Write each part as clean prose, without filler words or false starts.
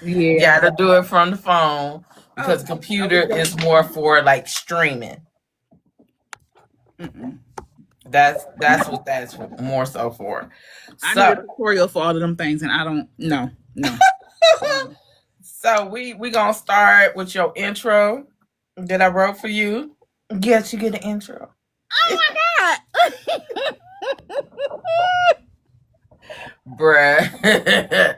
Yeah. Gotta do it from the phone because Oh, the computer is more for like streaming. mm-mm. That's what that's for, more so for. I need a So tutorial for all of them things, and I don't. No, no. so we gonna start with your intro that I wrote for you. Yes, you get an intro. Oh my god! Bruh.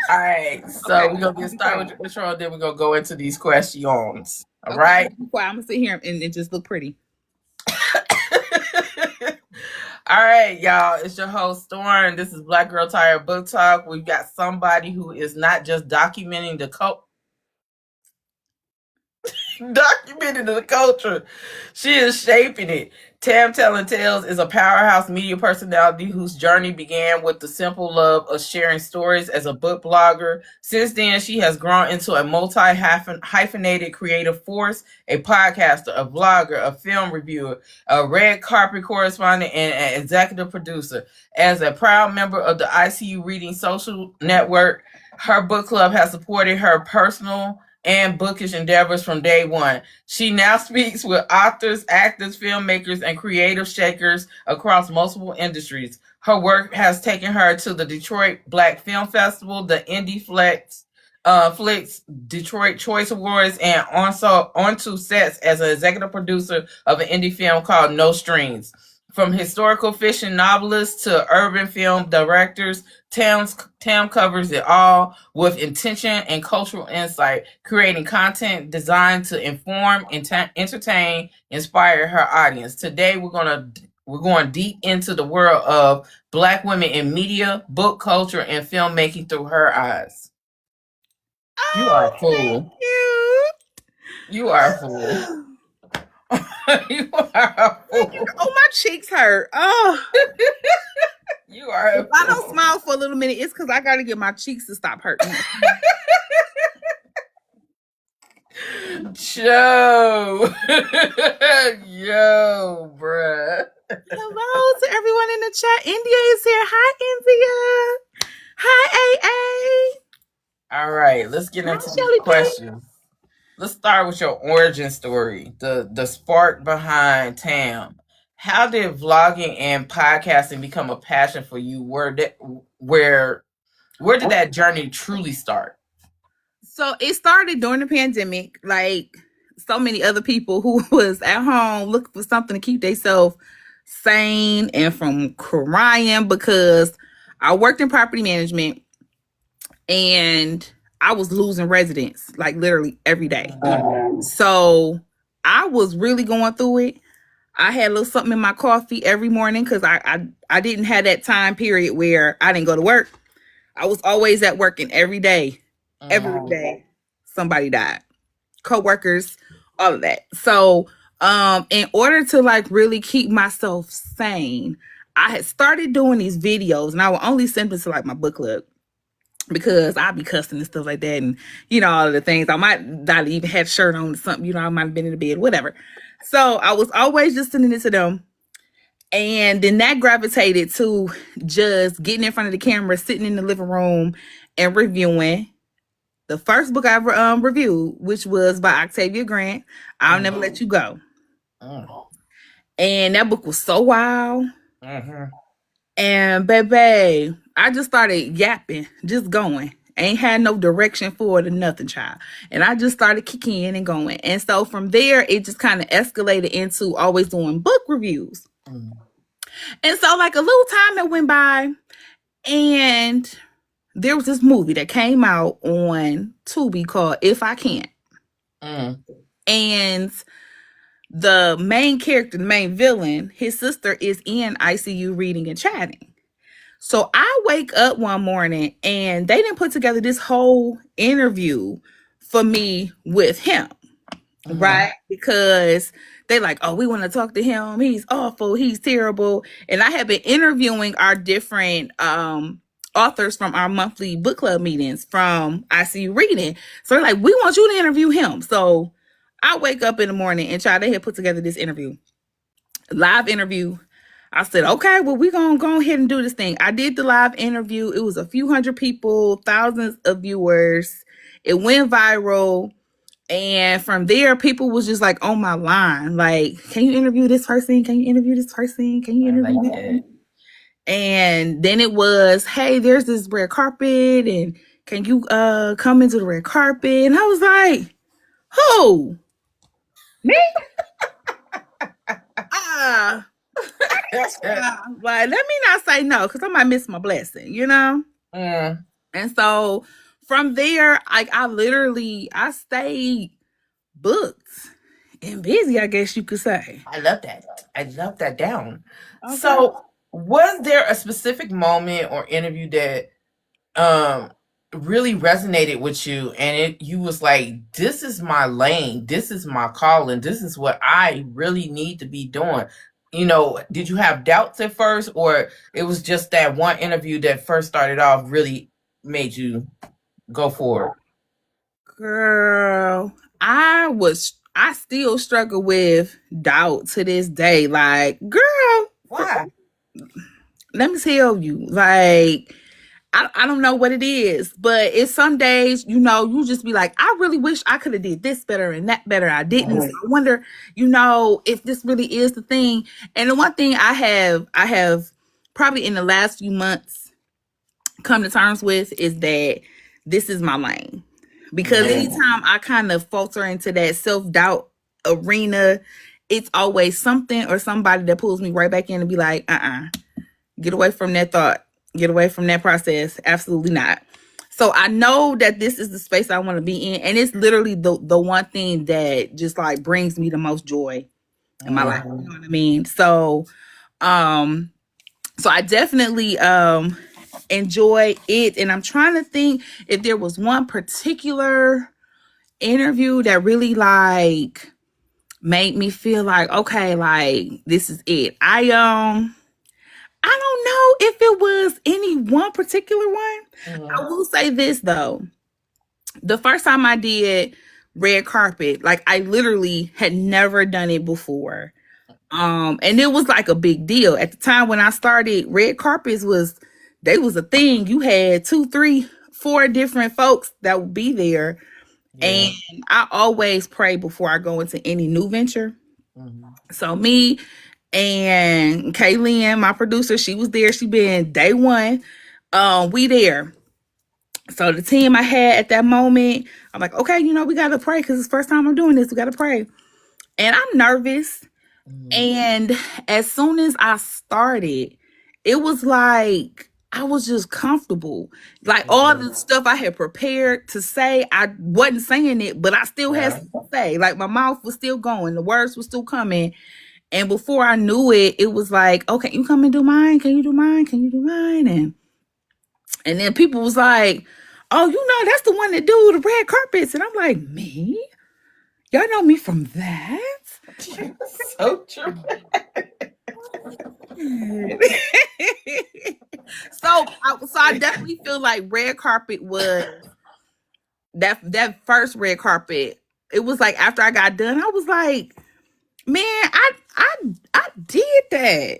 All right, so we're gonna get started with the intro, and then we're gonna go into these questions. All Okay, right. before I'm gonna sit here and just look pretty. All right, y'all. It's your host Storm. This is Black Girl Tired Book Talk. We've got somebody who is not just documenting the documenting the culture. She is shaping it. Tamtellingtales is a powerhouse media personality whose journey began with the simple love of sharing stories as a book blogger. Since then, she has grown into a multi-hyphenated creative force, a podcaster, a vlogger, a film reviewer, a red carpet correspondent, and an executive producer. As a proud member of the ICU Reading Social Network, her book club has supported her personal and bookish endeavors from day one. She now speaks with authors, actors, filmmakers, and creative shakers across multiple industries. Her work has taken her to the Detroit Black Film Festival, the Indie Flicks Detroit Choice Awards, and also onto sets as an executive producer of an indie film called No Strings. From historical fiction novelists to urban film directors, Tam covers it all with intention and cultural insight, creating content designed to inform, entertain, inspire her audience. Today, we're going deep into the world of Black women in media, book culture, and filmmaking through her eyes. You are a fool. You. You are a fool. You are a fool. Oh, my cheeks hurt. Oh, You are a if I don't fool. smile for a little minute, it's because I got to get my cheeks to stop hurting. Joe. Yo, bruh. Hello to everyone in the chat. India is here. Hi, India. Hi, AA. All right, let's get Hi, into these Shelly Pig. questions. Let's start with your origin story, the spark behind Tam. How did vlogging and podcasting become a passion for you? Where did that journey truly start? So it started during the pandemic, like so many other people who was at home looking for something to keep themselves sane and from crying, because I worked in property management and I was losing residents like literally every day. So I was really going through it. I had a little something in my coffee every morning because I didn't have that time period where I didn't go to work. I was always at work, and every day somebody died. Co-workers, all of that. So in order to like really keep myself sane, I had started doing these videos, and I would only send them to like my book club because I'd be cussing and stuff like that, and all of the things. I might not even have shirt on or something, I might have been in the bed, whatever. So I was always just sending it to them. And then that gravitated to just getting in front of the camera, sitting in the living room and reviewing. The first book I ever reviewed, which was by Octavia Grant, I'll Never Let You Go. And that book was so wild. And baby, I just started yapping, just going. Ain't had no direction for it or nothing, child. And I just started kicking in and going. And so from there, it just kind of escalated into always doing book reviews. And so like a little time that went by, and there was this movie that came out on Tubi called If I Can't. And the main character, the main villain, his sister is in ICU reading and chatting. So I wake up one morning and they didn't put together this whole interview for me with him, right? Because they like, oh, we want to talk to him. He's awful. He's terrible. And I have been interviewing our different authors from our monthly book club meetings from ICU Reading. So they're like, we want you to interview him. So I wake up in the morning and they had put together this live interview. I said, okay, well, we're going to go ahead and do this thing. I did the live interview. It was a few hundred people, thousands of viewers. It went viral. And from there, people was just like on my line, like, can you interview this person? Can you interview this person? Can you I interview like this that. person? And then it was, hey, there's this red carpet, and can you come into the red carpet? And I was like, who? Me? Ah, like, let me not say no, because I might miss my blessing, you know? Mm, And so from there, like I stayed booked and busy, I guess you could say. I love that. I love that down. Okay. So, was there a specific moment or interview that um really resonated with you, and you was like, this is my lane, this is my calling, this is what I really need to be doing? Did you have doubts at first, or it was just that one interview that first started off really made you go forward? Girl, I still struggle with doubt to this day. Like, girl, Why? let me tell you, like, I don't know what it is, but it's some days, you just be like, I really wish I could have did this better and that better. I didn't. So I wonder, if this really is the thing. And the one thing I have probably in the last few months come to terms with is that this is my lane. Because anytime I kind of falter into that self-doubt arena, it's always something or somebody that pulls me right back in and be like, get away from that thought, get away from that process. Absolutely not. So I know that this is the space I want to be in. And it's literally the one thing that just like brings me the most joy in my life. You know what I mean? Um, so I definitely enjoy it. And I'm trying to think if there was one particular interview that really like made me feel like, okay, like this is it. I don't know if it was any one particular one. I will say this though. The first time I did red carpet, like I literally had never done it before. And it was like a big deal. At the time when I started, red carpets they was a thing. You had 2, 3, 4 different folks that would be there. Yeah. And I always pray before I go into any new venture. Mhm. So me and Kaylin, my producer, she was there. She been day one. We there. So the team I had at that moment, I'm like, okay, we gotta pray because it's the first time I'm doing this. We gotta pray. And I'm nervous. Mhm. And as soon as I started, it was like I was just comfortable. Like all the stuff I had prepared to say, I wasn't saying it, but I still had Yeah. something to say. Like my mouth was still going, the words were still coming. And before I knew it, it was like, okay, you come and do mine. Can you do mine? Can you do mine? And then people was like, oh, that's the one that do the red carpets. And I'm like, me? Y'all know me from that? So true. So I definitely feel like red carpet was that first red carpet. It was like after I got done, I was like, man, I did that.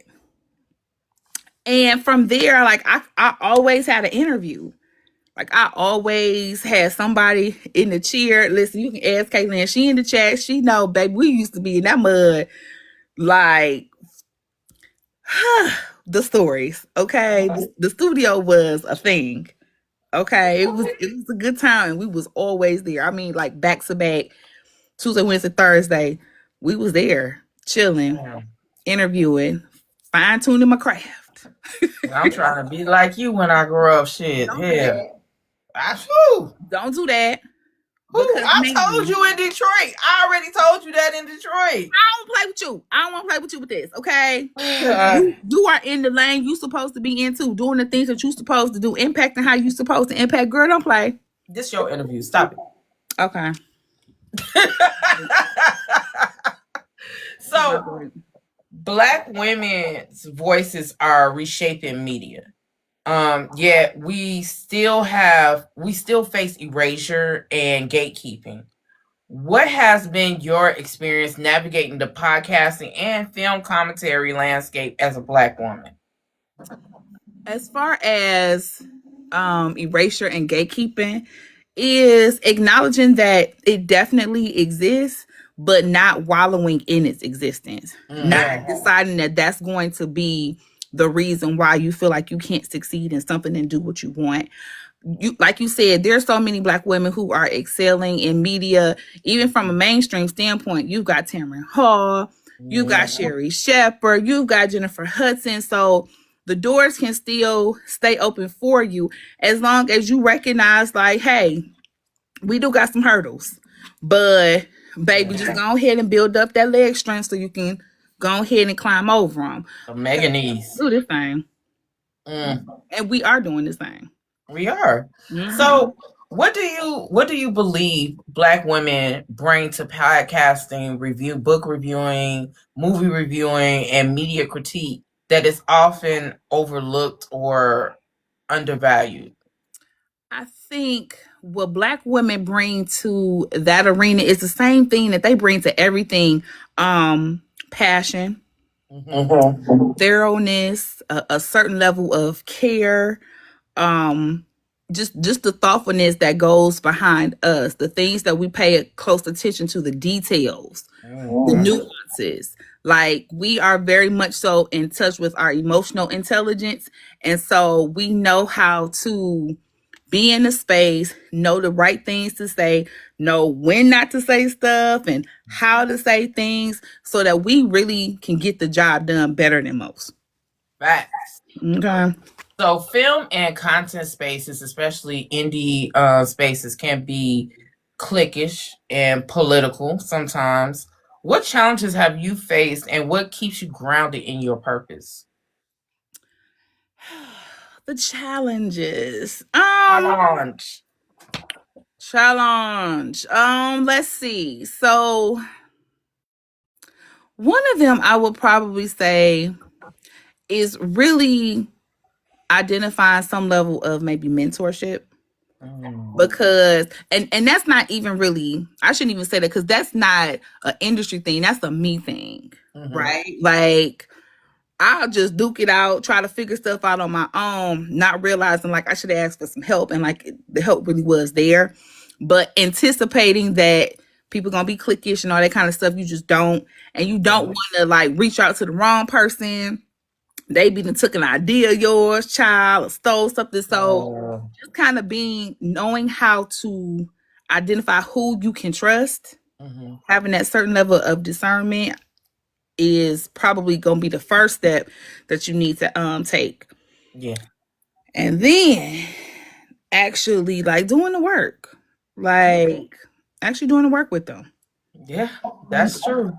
And from there, like I always had an interview. Like I always had somebody in the chair. Listen, you can ask Caitlin. She in the chat. She know, baby. We used to be in that mud. Like the stories. Okay, the studio was a thing. Okay, it was a good time. We was always there. I mean, like back to back, Tuesday, Wednesday, Thursday. We was there chilling, interviewing, fine tuning my craft. I'm trying to be like you when I grow up. Shit, Don't do hell. that. Whew, Don't do that. whew, Because I told man, you in Detroit. I already told you that in Detroit. I don't play with you. I don't want to play with you with this, okay? Because you are in the lane you supposed to be into, doing the things that you supposed to do, impacting how you supposed to impact. Girl, don't play. This your interview. Stop Okay. it. So, Black women's voices are reshaping media. Yet we still face erasure and gatekeeping. What has been your experience navigating the podcasting and film commentary landscape as a Black woman? As far as erasure and gatekeeping, is acknowledging that it definitely exists, but not wallowing in its existence. Not Yeah. deciding that that's going to be the reason why you feel like you can't succeed in something and do what you want. You, like you said, there's so many black women who are excelling in media, even from a mainstream standpoint. You've got Tamron Hall, you've got Sherry Shepard, you've got Jennifer Hudson. So the doors can still stay open for you as long as you recognize, like, hey, we do got some hurdles, but baby, just go ahead and build up that leg strength so you can go ahead and climb over them. The Meganese. Do this thing, Mm, and we are doing this thing. we are. Mhm. So what do you believe black women bring to podcasting, book reviewing, movie reviewing, and media critique that is often overlooked or undervalued? I think what black women bring to that arena is the same thing that they bring to everything. Passion, Mm-hmm. thoroughness, a certain level of care, um just the thoughtfulness that goes behind us, the things that we pay close attention to, the details, the nuances. Like, we are very much so in touch with our emotional intelligence, and so we know how to be in the space, know the right things to say, know when not to say stuff and how to say things so that we really can get the job done better than most. Facts. Okay. So, film and content spaces, especially indie spaces, can be cliquish and political sometimes. What challenges have you faced, and what keeps you grounded in your purpose? The challenges. Challenge. Challenge. Let's see. So one of them I would probably say is really identifying some level of maybe mentorship, because and that's not even really, I shouldn't even say that, because that's not an industry thing, that's a me thing. Right, like, I'll just duke it out, try to figure stuff out on my own, not realizing like I should have asked for some help, and like the help really was there, but anticipating that people gonna be cliquish and all that kind of stuff, you just don't, and you don't want to like reach out to the wrong person. They be took an idea of yours, child, or stole something. So just kind of knowing how to identify who you can trust, having that certain level of discernment is probably gonna be the first step that you need to take. Yeah. And then actually like doing the work. Like actually doing the work with them. Yeah, that's true.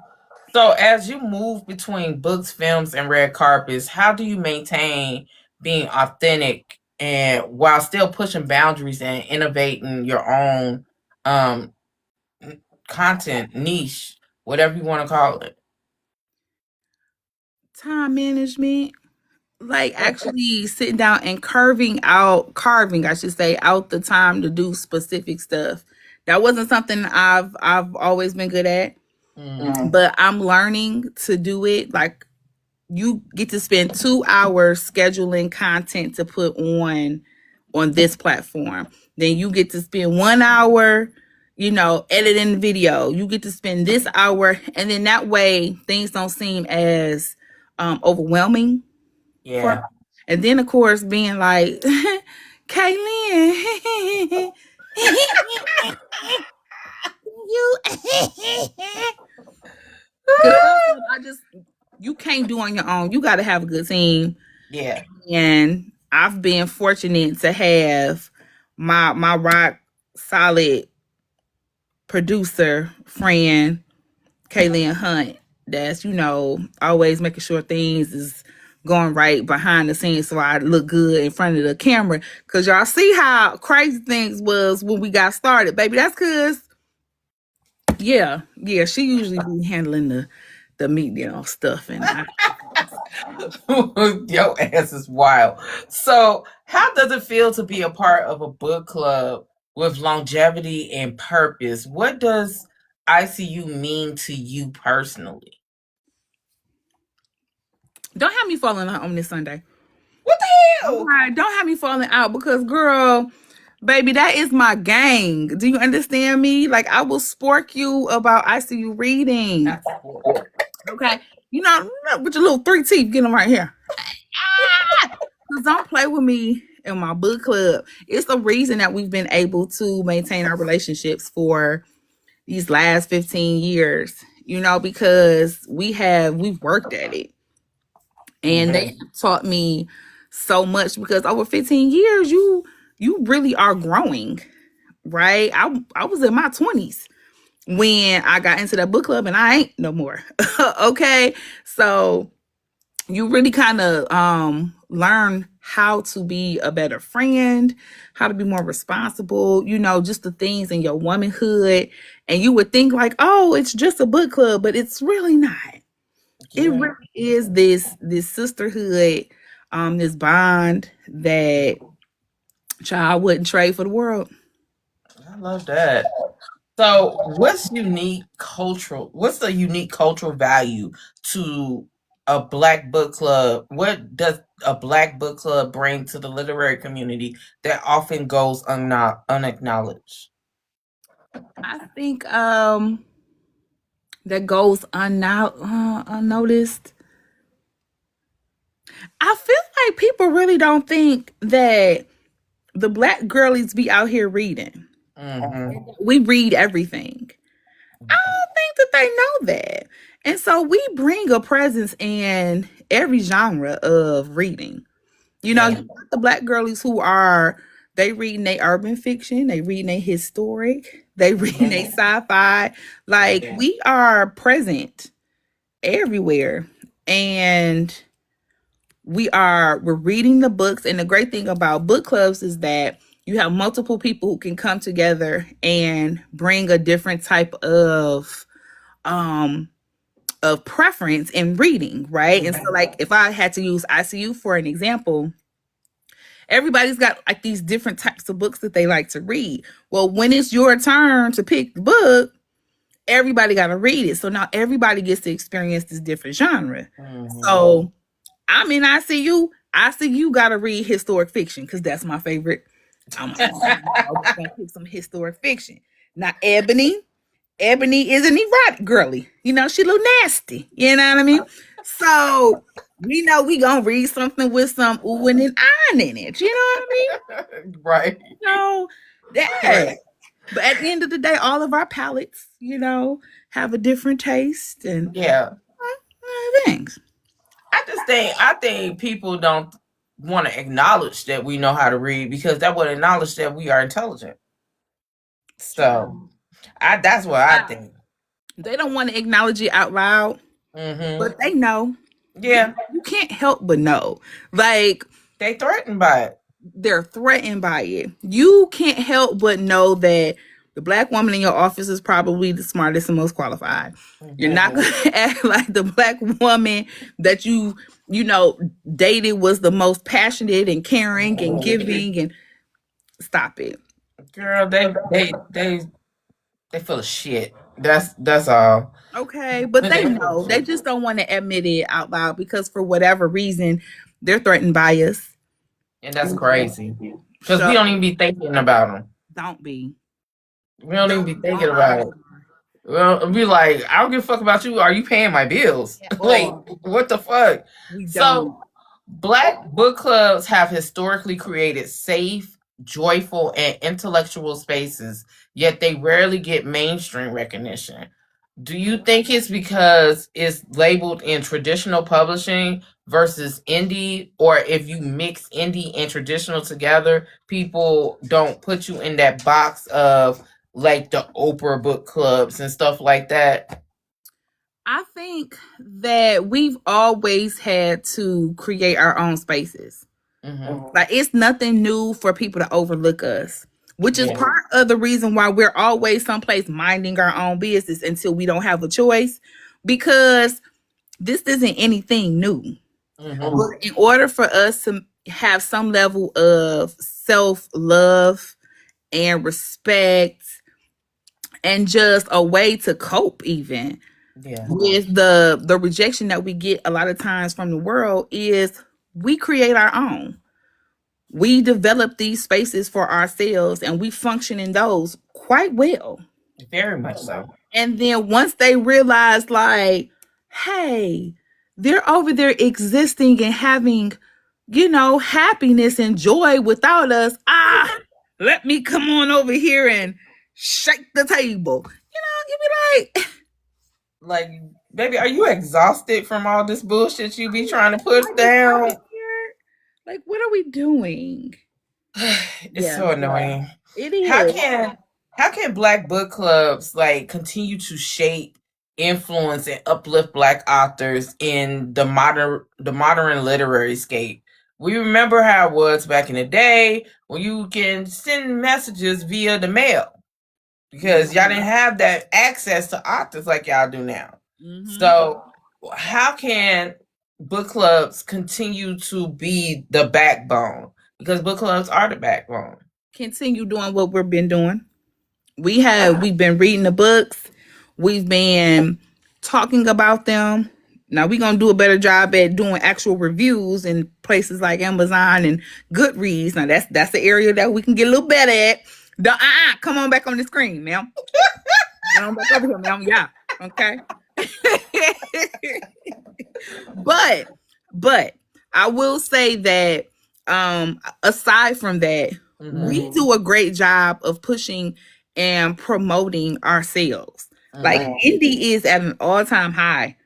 So, as you move between books, films, and red carpets, how do you maintain being authentic and while still pushing boundaries and innovating your own um content niche, whatever you want to call it? Time management, like actually sitting down and carving, I should say, out the time to do specific stuff. That wasn't something I've always been good at, but I'm learning to do it. Like, you get to spend 2 hours scheduling content to put on this platform. Then you get to spend 1 hour, editing the video. You get to spend this hour, and then that way things don't seem as overwhelming. Yeah. And then of course being like, Kaylin, you, because I just, you can't do on your own. You got to have a good team. Yeah. And I've been fortunate to have my rock solid producer friend, Kaylin Hunt, that's, always making sure things is going right behind the scenes so I look good in front of the camera. Cause y'all see how crazy things was when we got started, baby. That's cause yeah, she usually be handling the meat, stuff, and Your ass is wild. So, how does it feel to be a part of a book club with longevity and purpose? What does ICU mean to you personally? don't have me falling out on this Sunday. What the hell? Right, don't have me falling out because, girl, Baby, that is my gang. Do you understand me? Like, I will spork you about ICU reading. Okay. You know, with your little three teeth, get them right here. Because don't play with me in my book club. It's the reason that we've been able to maintain our relationships for these last 15 years, because we've worked at it. And they taught me so much because over 15 years, you really are growing, right? I was in my 20s when I got into that book club and I ain't no more. Okay. So you really kind of learn how to be a better friend, how to be more responsible, just the things in your womanhood. And you would think like, oh, it's just a book club, but it's really not. It Yeah, really is this sisterhood, this bond that child wouldn't trade for the world. I love that. So, what's the unique cultural value to a black book club? What does a black book club bring to the literary community that often goes unacknowledged? I think that goes unnoticed. I feel like people really don't think that the black girlies be out here reading. Mm-hmm. We read everything. I don't think that they know that. And so we bring a presence in every genre of reading. You Yeah. got the black girlies they reading they urban fiction, they reading they historic, they reading they sci-fi. Like we are present everywhere. And we're reading the books. And the great thing about book clubs is that you have multiple people who can come together and bring a different type um of preference in reading, right? And so like if I had to use ICU for an example, everybody's got like these different types of books that they like to read. Well, when it's your turn to pick the book, everybody got to read it. So now everybody gets to experience this different genre. Mm-hmm. So I'm in ICU. ICU got to read historic fiction because that's my favorite. I'm gonna pick some historic fiction. Now, Ebony is an erotic girly. She a little nasty. You know what I mean? So we know we gonna read something with some ooh and an iron in it. You know what I mean? Right. So that. But at the end of the day, all of our palates, have a different taste and Yeah. things. I think people don't want to acknowledge that we know how to read because that would acknowledge that we are intelligent. So I that's what I think. They don't want to acknowledge it out loud, Mm-hmm. but they know. Yeah. You can't help but know. Like They threatened by it. they're threatened by it. You can't help but know that the black woman in your office is probably the smartest and most qualified. You're not Mm-hmm. going to act like the black woman that you know, dated was the most passionate and caring and giving and stop it. Girl, they full of shit. That's all. Okay, but they They full of know. They shit. just don't want to admit it out loud because for whatever reason, they're threatened by us. And that's crazy. Because we So don't even be thinking about them. don't be. We don't even Don't be be thinking about it. Well, be like, I don't give a fuck about you. Are you paying my bills? at Like, all. what the fuck? We don't. So, black book clubs have historically created safe, joyful, and intellectual spaces, yet they rarely get mainstream recognition. Do you think it's because it's labeled in traditional publishing versus indie, or if you mix indie and traditional together, people don't put you in that box of like the Oprah book clubs and stuff like that? I think that we've always had to create our own spaces. Mm-hmm. Like it's nothing new for people to overlook us, which is Yeah. part of the reason why we're always someplace minding our own business until we don't have a choice because this isn't anything new. Mm-hmm. In order for us to have some level of self love and respect and just a way to cope, even Yeah. with the rejection that we get a lot of times from the world, is we create our own. We develop these spaces for ourselves and we function in those quite well. Very much so. And then once they realize, like, hey, they're over there existing and having, happiness and joy without us. Let me come on over here and shake the table. You be like, Like, baby, are you exhausted from all this bullshit you be trying to push I just come in down? here. Like, what are we doing? It's Yeah, so annoying. it How is. can how can black book clubs like continue to shape, influence, and uplift black authors in the modern literary scape? We remember how it was back in the day when you can send messages via the mail because y'all didn't have that access to authors like y'all do now. Mm-hmm. So how can book clubs continue to be the backbone? Because book clubs are the backbone. Continue doing what we've been doing. We've been reading the books. We've been talking about them. Now we're gonna do a better job at doing actual reviews in places like Amazon and Goodreads. Now that's the area that we can get a little better at. Come on back on the screen, ma'am. Get on back over here, ma'am. Yeah. Okay. but but I will say that aside from that, we do a great job of pushing and promoting ourselves. Like indie is at an all-time high.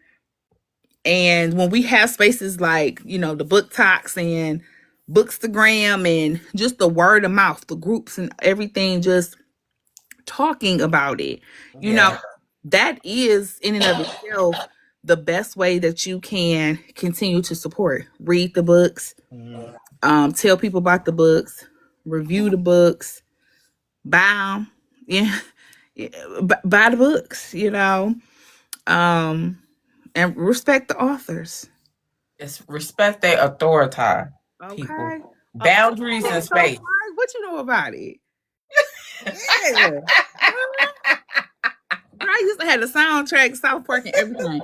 And when we have spaces like, the book talks and bookstagram and just the word of mouth, the groups and everything, just talking about it, Yeah. that is in and of itself the best way that you can continue to support. Read the books, tell people about the books, review the books, buy them, yeah, buy the books, and respect the authors. It's respect their authority, people. Okay. Boundaries and So, space. what you know about it? Yeah. I used to have the soundtrack, South Park, and everything.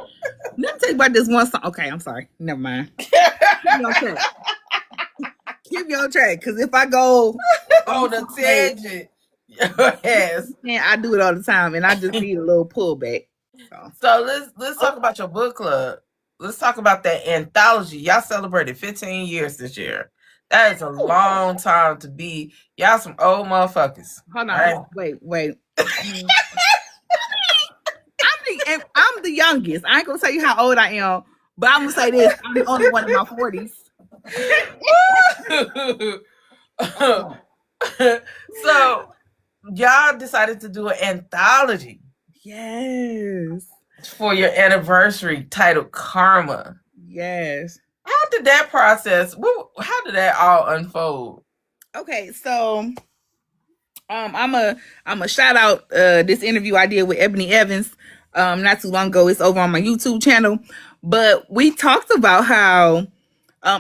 Let me tell you about this one song. Okay, I'm sorry. Never mind. Keep your track. Keep your track, because if I go On the tangent. Yes. I do it all the time, and I just need a little pullback. So let's talk about your book club. Let's talk about that anthology. Y'all celebrated 15 years this year. That is a long time to be. Y'all some old motherfuckers. Hold on. Right? Wait. I'm the youngest. I ain't gonna tell you how old I am, but I'm gonna say this: I'm the only one in my 40s. So y'all decided to do an anthology. Yes. For your anniversary titled Karma. Yes. How did that process? How did that all unfold? Okay, so I'm a shout out this interview I did with Ebony Evans not too long ago. It's over on my YouTube channel. But we talked about how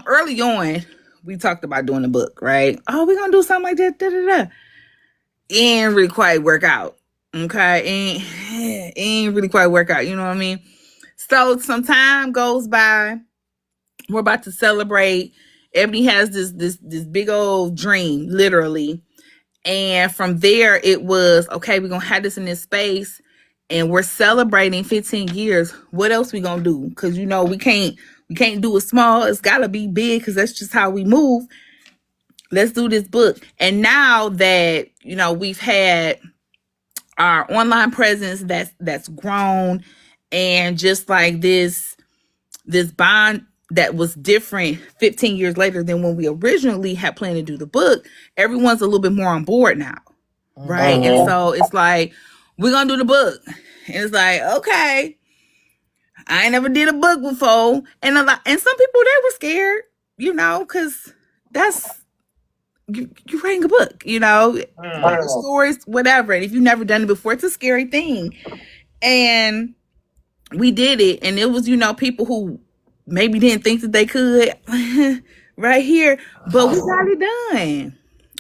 early on we talked about doing a book, right? Oh, we're gonna do something like that. Da, da, da. Ain't really quite work out. Okay. Ain't really quite work out, you know what I mean? So some time goes by. We're about to celebrate. Ebony has this big old dream, literally. And from there, it was okay. We're gonna have this in this space, and we're celebrating 15 years. What else we gonna do? Because we can't do it small. It's gotta be big because that's just how we move. Let's do this book. And now that we've had our online presence that's grown, and just like this bond that was different 15 years later than when we originally had planned to do the book, everyone's a little bit more on board now. Right. And so it's like, we're gonna do the book. And it's like, okay, I ain't never did a book before. And some people, they were scared, because that's you're writing a book, stories, whatever. And if you've never done it before, it's a scary thing. And we did it, and it was, people who maybe didn't think that they could right here, but we got it done.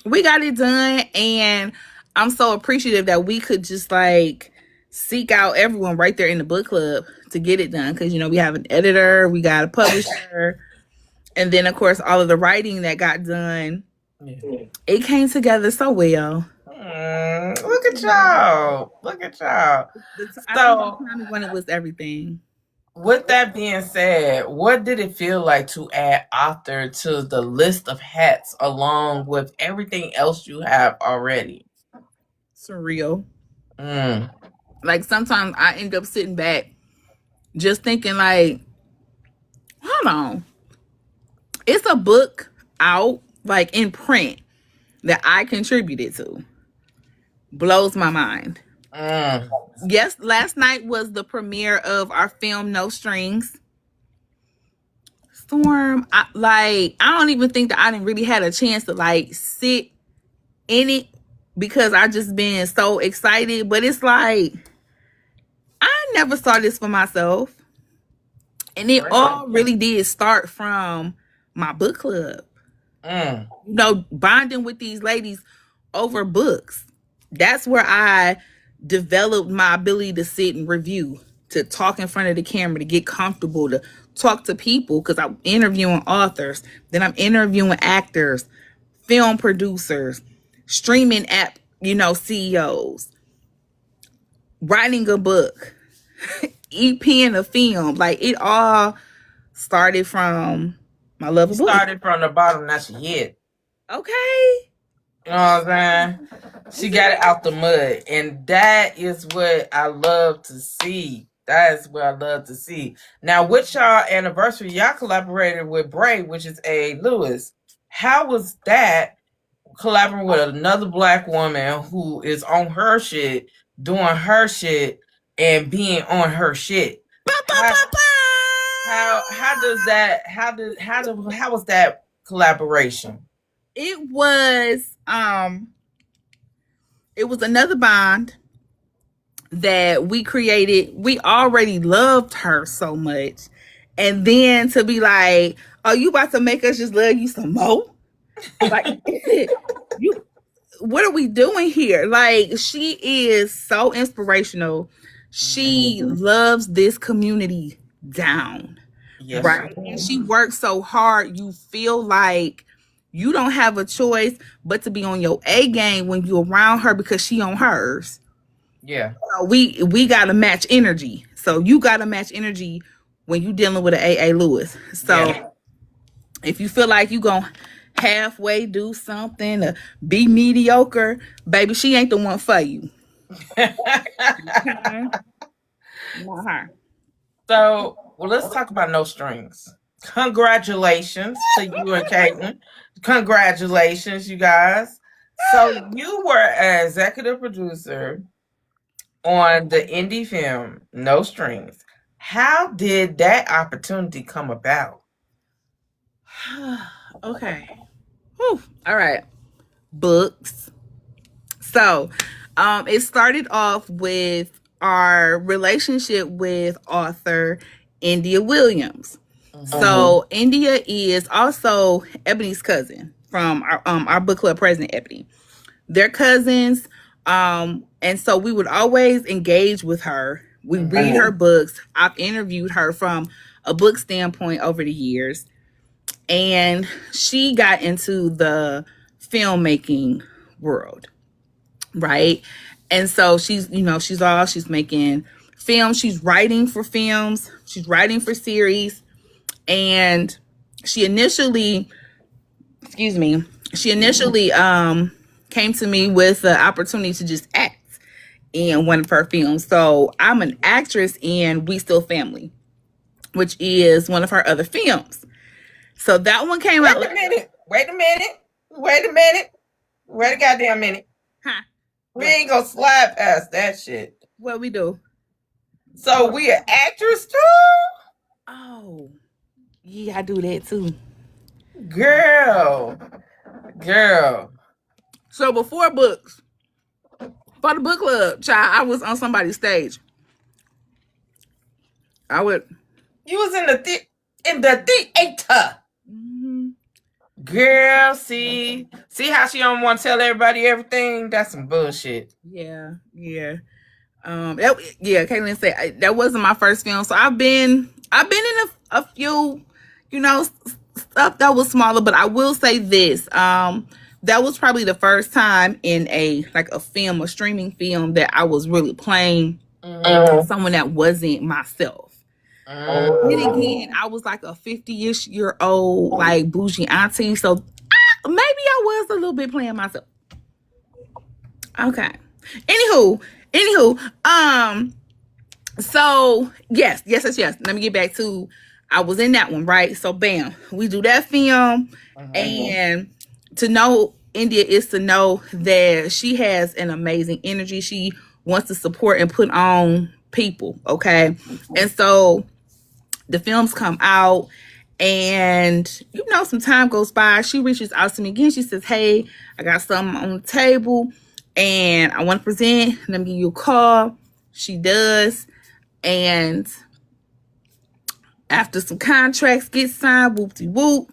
We got it done, and I'm so appreciative that we could just like seek out everyone right there in the book club to get it done. Because we have an editor, we got a publisher, and then of course all of the writing that got done Yeah. It came together so well. Look at y'all. Look at y'all. I think the So, timing when it was everything. with that being said, what did it feel like to add author to the list of hats along with everything else you have already? Surreal. Mm, Like sometimes I end up sitting back just thinking like, hold on. It's a book out like in print that I contributed to. Blows my mind. mm, Yes, last night was the premiere of our film No Strings. Storm, I don't even think that I didn't really had a chance to like sit in it because I just been so excited. But it's like I never saw this for myself. And it really? all really did start from my book club. Mm, Bonding with these ladies over books. That's where I developed my ability to sit and review, to talk in front of the camera, to get comfortable, to talk to people because I'm interviewing authors, then I'm interviewing actors, film producers, streaming app, CEOs, writing a book, EPing a film. Like it all started from my love you of books. started from the bottom, now she hit. Okay. You know what I'm saying? She got it out the mud. And that is what I love to see. That is what I love to see. Now, with y'all anniversary, y'all collaborated with Bray, which is A. Lewis. How was that collaborating with another black woman who is on her shit, doing her shit, and being on her shit? How does that how was that collaboration? It was it was another bond that we created. We already loved her so much. And then to be like, oh, you about to make us just love you some more? Like you what are we doing here? Like she is so inspirational. She loves this community down. Yes, Right. And she works so hard, you feel like you don't have a choice but to be on your A game when you're around her because she on hers. yeah. We gotta match energy. So you gotta match energy when you dealing with an A. Lewis. So Yeah. if you feel like you gonna halfway do something to be mediocre, baby, she ain't the one for you. Not her. So, well, let's talk about No Strings. Congratulations to you and Caitlin. Congratulations, you guys. So, you were an executive producer on the indie film No Strings. How did that opportunity come about? Okay. Whew. All right. Books. So, it started off with our relationship with author India Williams. So, India is also Ebony's cousin from our book club president, Ebony. They're cousins. And so we would always engage with her. We read her books. I've interviewed her from a book standpoint over the years. And she got into the filmmaking world, right? And so she's making films, she's writing for films, she's writing for series. And she initially, excuse me, she initially came to me with the opportunity to just act in one of her films. So I'm an actress in We Still Family, which is one of her other films. So that one came Wait out. a minute. Wait a minute. Wait a minute. Wait a goddamn minute. Huh? We ain't gonna slide past that shit. What we do? So we an actress too? Oh, yeah, I do that too. Girl. Girl. So before books, for the book club, child, I was on somebody's stage. I would. You was in the theater. Mhm. Girl, see how she don't want to tell everybody everything? That's some bullshit. Yeah, yeah. Caitlin said that wasn't my first film. So I've been in a few, stuff that was smaller. But I will say this: that was probably the first time in a like a film, a streaming film, that I was really playing someone that wasn't myself. Then again, I was like a 50-ish year old, like bougie auntie. So maybe I was a little bit playing myself. Okay. Anywho, so yes. Let me get back to I was in that one, right? So bam, we do that film, and to know India is to know that she has an amazing energy. She wants to support and put on people, okay? And so the films come out, and some time goes by. She reaches out to me again. She says, hey, I got something on the table and I want to present. Let me give you a call. She does. And after some contracts get signed, whoop-de-whoop,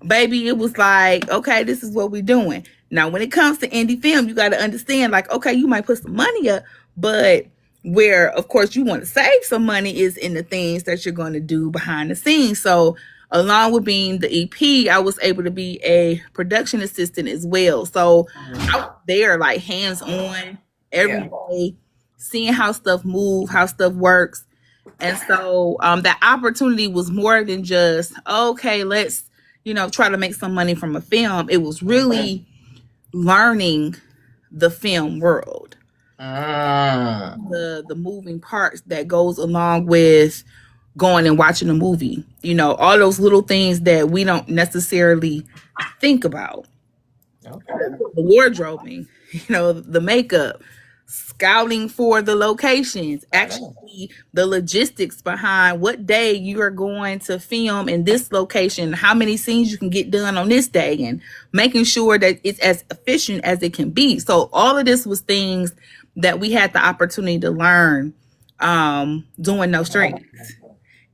baby, it was like, okay, this is what we're doing. Now, when it comes to indie film, you got to understand, like, okay, you might put some money up, but where, of course, you want to save some money is in the things that you're going to do behind the scenes. So, along with being the EP, I was able to be a production assistant as well. So, I was there, like, hands-on every day, seeing how stuff move, how stuff works. And so that opportunity was more than just, okay, let's, try to make some money from a film. It was really learning the film world, the moving parts that goes along with going and watching a movie. All those little things that we don't necessarily think about. Okay. The wardrobing, the makeup, scouting for the locations, actually the logistics behind what day you are going to film in this location, how many scenes you can get done on this day, and making sure that it's as efficient as it can be. So all of this was things that we had the opportunity to learn doing No Strings.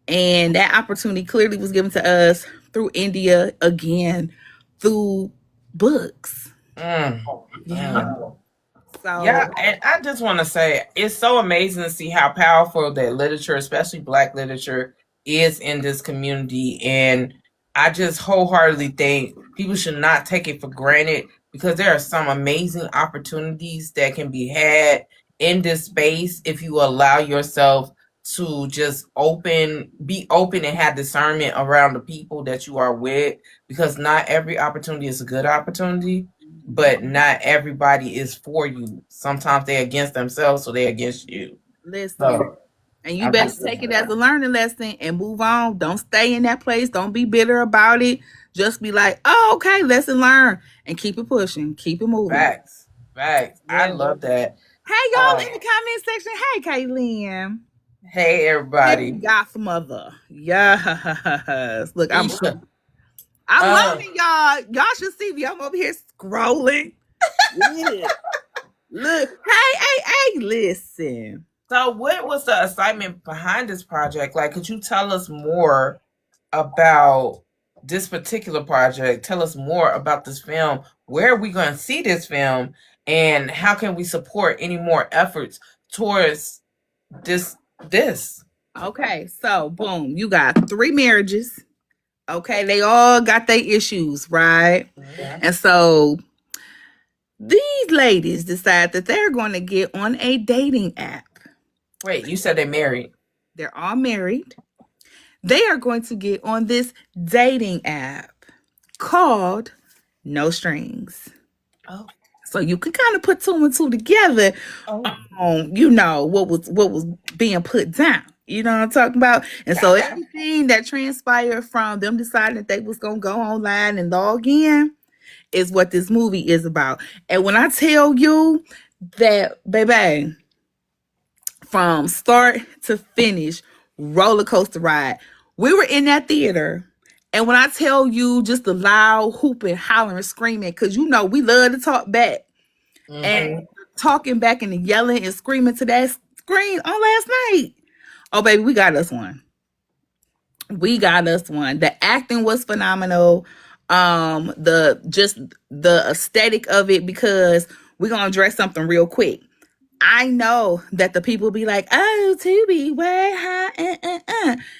And that opportunity clearly was given to us through India, again, through books. Yeah. So, yeah, and I just want to say it's so amazing to see how powerful that literature, especially Black literature, is in this community. And I just wholeheartedly think people should not take it for granted, because there are some amazing opportunities that can be had in this space if you allow yourself to just be open and have discernment around the people that you are with, because not every opportunity is a good opportunity, but not everybody is for you. Sometimes they're against themselves, so they're against you. listen. So And you better take it as a learning lesson and move on. Don't stay in that place. Don't be bitter about it. Just be like, oh, okay, lesson learned. And keep it pushing. Keep it moving. Facts. I love that. Hey, y'all in the comment section. Hey, Kaylin. Hey, everybody. Godmother. Yes. Look, I'm learning, y'all. Y'all should see me. I'm over here scrolling. Look. Hey, listen. So what was the assignment behind this project? Like, could you tell us more about this particular project? Tell us more about this film. Where are we going to see this film? And how can we support any more efforts towards this? Okay, so boom, you got 3 marriages. Okay, they all got their issues, right? And so these ladies decide that they're going to get on a dating app. Wait, you said they're married. They're all married. They are going to get on this dating app called No Strings. Oh. So you can kind of put 2 and 2 together on, what was being put down. You know what I'm talking about? And so everything that transpired from them deciding that they was going to go online and log in is what this movie is about. And when I tell you that, baby, from start to finish, roller coaster ride. We were in that theater, and when I tell you just the loud hooping, hollering, screaming, because we love to talk back. And talking back and yelling and screaming to that screen on last night. Oh, baby, we got us one. The acting was phenomenal. The aesthetic of it, because we're gonna address something real quick. I know that the people be like, oh, Tubi, way high,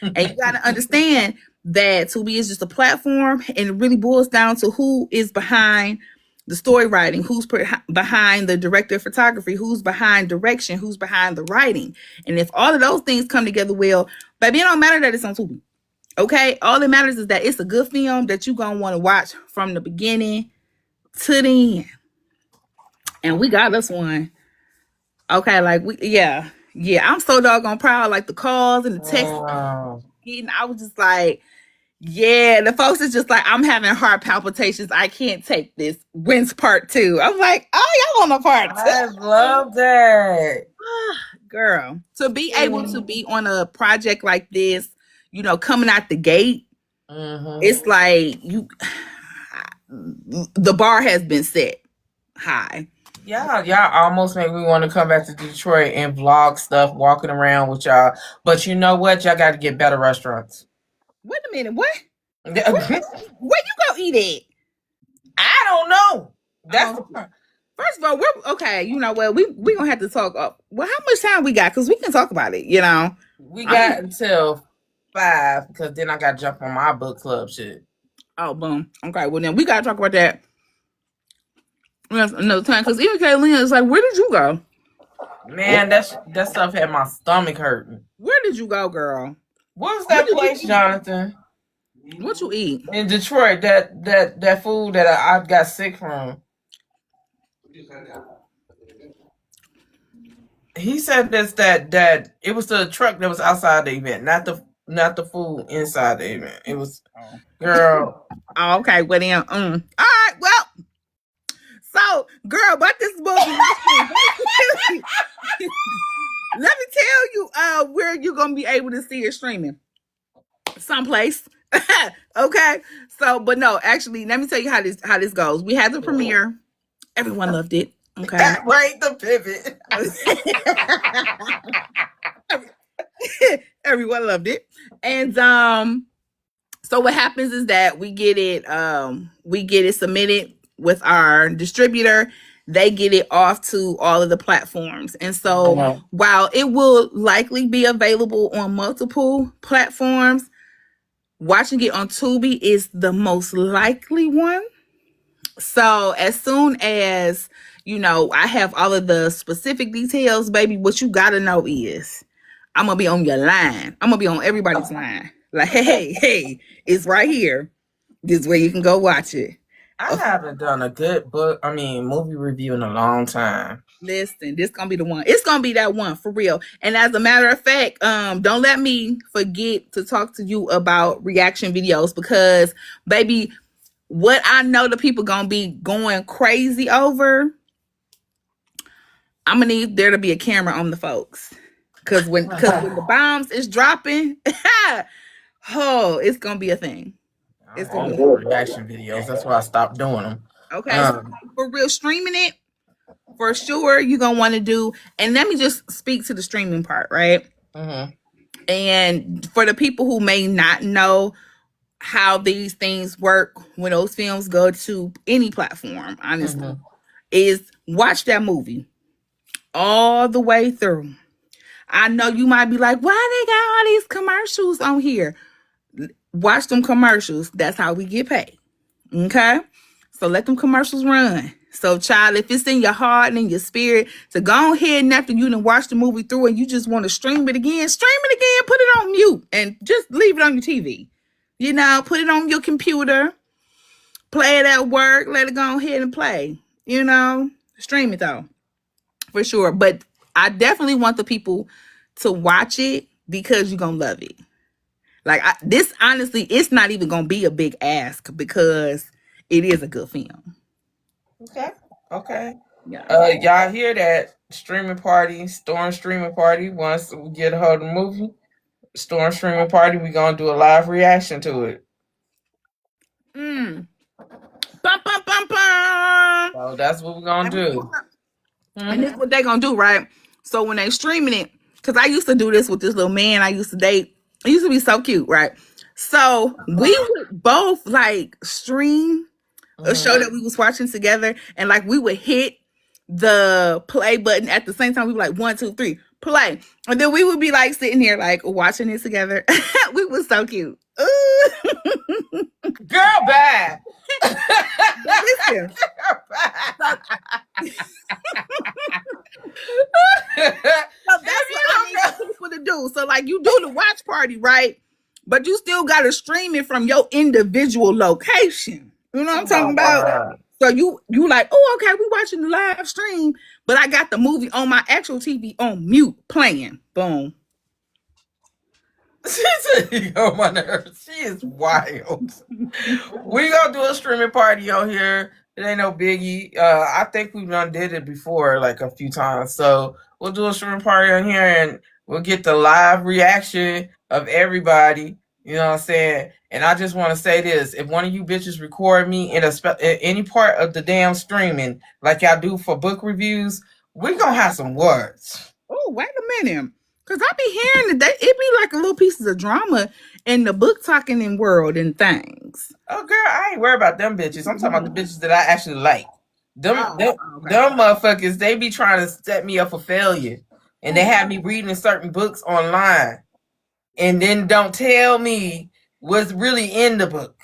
and you gotta understand that Tubi is just a platform, and it really boils down to who is behind the story writing, who's behind the director of photography, who's behind direction, who's behind the writing. And if all of those things come together well, baby, it don't matter that it's on Tubi. Okay? All that matters is that it's a good film that you're going to want to watch from the beginning to the end. And we got us one. Okay, like yeah. I'm so doggone proud. Like the calls and the texts. Wow. I was just like, yeah, the folks is just like, I'm having heart palpitations. I can't take this. When's part 2? I'm like, oh, y'all on a part 2. I love that. Girl, to be able to be on a project like this, you know, coming out the gate, it's like the bar has been set high. Yeah, y'all almost make me want to come back to Detroit and vlog stuff, walking around with y'all. But you know what? Y'all got to get better restaurants. Wait a minute, what? Where I you go eat it? don't know. That's the part. First of all, we're okay. You know what? We gonna have to talk. Well, how much time we got? Because we can talk about it. You know, We got until 5 because then I got to jump on my book club shit. Oh, boom. Okay, well then we gotta talk about that another time. Because even Kaylin is like, where did you go? Man, that stuff had my stomach hurting. Where did you go, girl? What was that place, Jonathan? What you eat in Detroit? That food that I got sick from. He said that it was the truck that was outside the event, not the food inside the event. It was, girl. Oh, okay, well then, all right, well, so girl, but this movie. Let me tell you, where you're gonna be able to see it streaming, someplace. Okay, so but no, actually, let me tell you how this goes. We had the premiere. Everyone loved it. Okay, Right, the pivot. Everyone loved it, and so what happens is that we get it submitted with our distributor. They get it off to all of the platforms, and so while it will likely be available on multiple platforms, watching it on Tubi is the most likely one. So as soon as, you know, I have all of the specific details, baby, what you gotta know is I'm gonna be on your line. I'm gonna be on everybody's line. Like, hey, it's right here. This is where you can go watch it. I haven't done a good movie review in a long time. Listen, this gonna be the one. It's gonna be that one for real. And as a matter of fact, don't let me forget to talk to you about reaction videos, because baby, what I know the people gonna be going crazy over, I'm gonna need there to be a camera on the folks. Cause when the bombs is dropping, oh, it's gonna be a thing. It's gonna be reaction videos. That's why I stopped doing them. Okay, so for real, streaming it for sure you're gonna want to do. And let me just speak to the streaming part, right? And for the people who may not know how these things work when those films go to any platform, honestly, is watch that movie all the way through. I know you might be like, why they got all these commercials on here? Watch them commercials. That's how we get paid. Okay? So let them commercials run. So, child, if it's in your heart and in your spirit to go ahead and after you done watch the movie through and you just want to stream it again, put it on mute and just leave it on your TV. You know, put it on your computer, play it at work, let it go ahead and play. You know, stream it though, for sure. But I definitely want the people to watch it because you're going to love it. Like, this, honestly, it's not even going to be a big ask because it is a good film. Okay. Yeah. Y'all hear that? Storm streaming party. Once we get a hold of the movie, Storm streaming party, we're going to do a live reaction to it. Bum, bum, bum, bum. So that's what we're going to do. And this is what they're going to do, right? So when they streaming it, because I used to do this with this little man I used to date. It used to be so cute, right? So we would both like stream a show that we was watching together, and like we would hit the play button at the same time. We were like 1, 2, 3, play. And then we would be like sitting here like watching it together. We was so cute. Ooh. Girl, bad. But listen, so, so that's what I need people to do. So like you do the watch party, right? But you still gotta stream it from your individual location. You know what I'm talking about? So you like, oh, okay, we watching the live stream, but I got the movie on my actual TV on mute playing. Boom. She said you go on my nerves. She is wild. We gonna do a streaming party on here. It ain't no biggie. I think we done did it before, like a few times. So we'll do a streaming party on here, and we'll get the live reaction of everybody. You know what I'm saying? And I just want to say this: if one of you bitches record me in any part of the damn streaming, like y'all do for book reviews, we gonna have some words. Oh, wait a minute. Cause I be hearing that it be like a little pieces of drama in the book talking in world and things. Oh, girl, I ain't worried about them bitches. I'm talking about the bitches that I actually like. Them, Oh, them, okay. them motherfuckers, they be trying to set me up for failure. And they have me reading certain books online. And then don't tell me what's really in the book.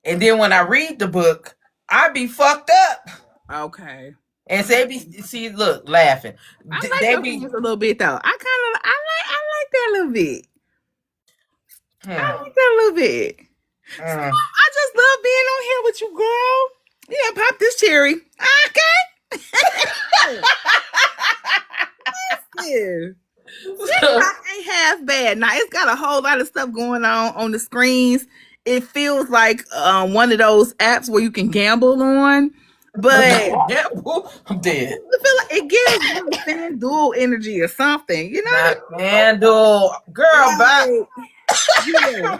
And then when I read the book, I be fucked up. Okay. And so they be, see, look, laughing. I like They those be, things a little bit though. I like that a little bit. I like that a little bit. So, I just love being on here with you, girl. Yeah, pop this cherry. Okay. Yeah. This ain't half bad. Now it's got a whole lot of stuff going on the screens. It feels like one of those apps where you can gamble on, but I'm dead. I feel like it gives FanDuel energy or something. You know, Not FanDuel, girl, bye. Yeah.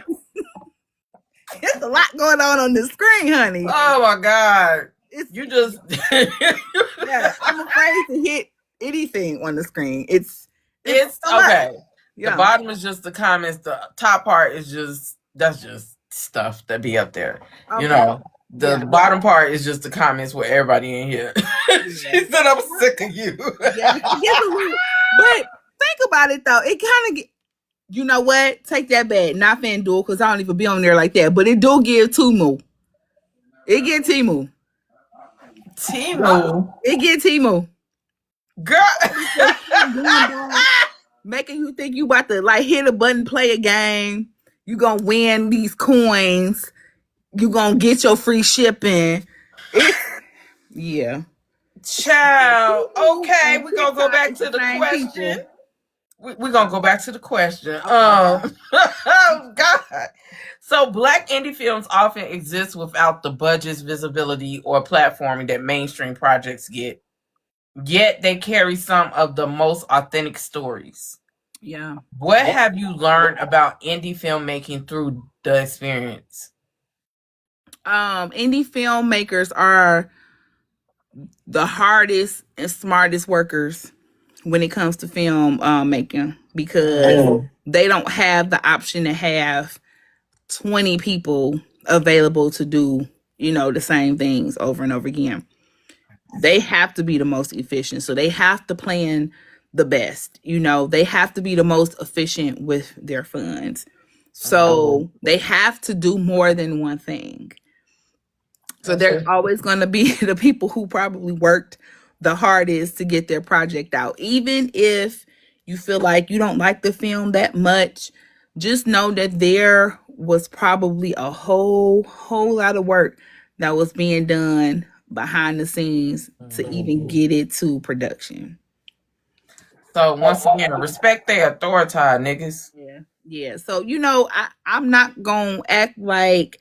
There's a lot going on the screen, honey. Oh my god. You just yeah, I'm afraid to hit anything on the screen. It's okay. Yeah. The bottom is just the comments. The top part is that's just stuff that be up there. Okay. You know, the bottom part is just the comments with everybody in here. She said, "I'm sick of you." Yeah, but think about it though. It kind of you know what? Take that back. Not FanDuel because I don't even be on there like that. But it do give Temu. It get Temu. It get Temu. Girl. Making you think you about to like hit a button, play a game. You gonna win these coins. You gonna get your free shipping. Yeah. Child. Okay, we're gonna go back to the question. We're gonna go back to the question. Oh God. So Black indie films often exist without the budgets, visibility, or platforming that mainstream projects get. Yet they carry some of the most authentic stories. Yeah. What have you learned about indie filmmaking through the experience? Indie filmmakers are the hardest and smartest workers when it comes to film making because they don't have the option to have 20 people available to do, the same things over and over again. They have to be the most efficient. So they have to plan the best. They have to be the most efficient with their funds. So they have to do more than one thing. So there's always going to be the people who probably worked the hardest to get their project out. Even if you feel like you don't like the film that much, just know that there was probably a whole lot of work that was being done behind the scenes to even get it to production. So once again, respect their authority, niggas. Yeah. So I'm not gonna act like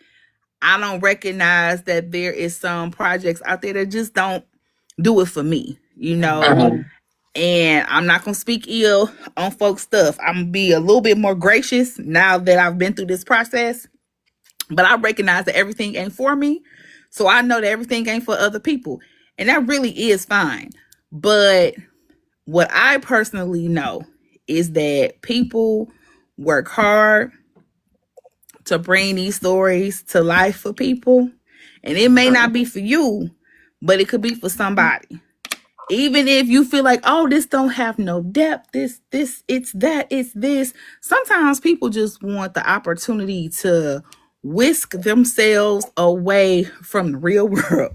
I don't recognize that there is some projects out there that just don't do it for me, and I'm not gonna speak ill on folks' stuff. I'm gonna be a little bit more gracious now that I've been through this process, but I recognize that everything ain't for me. So I know that everything ain't for other people. And that really is fine. But what I personally know is that people work hard to bring these stories to life for people. And it may not be for you, but it could be for somebody. Even if you feel like, oh, this don't have no depth, this, it's that, it's this. Sometimes people just want the opportunity to whisk themselves away from the real world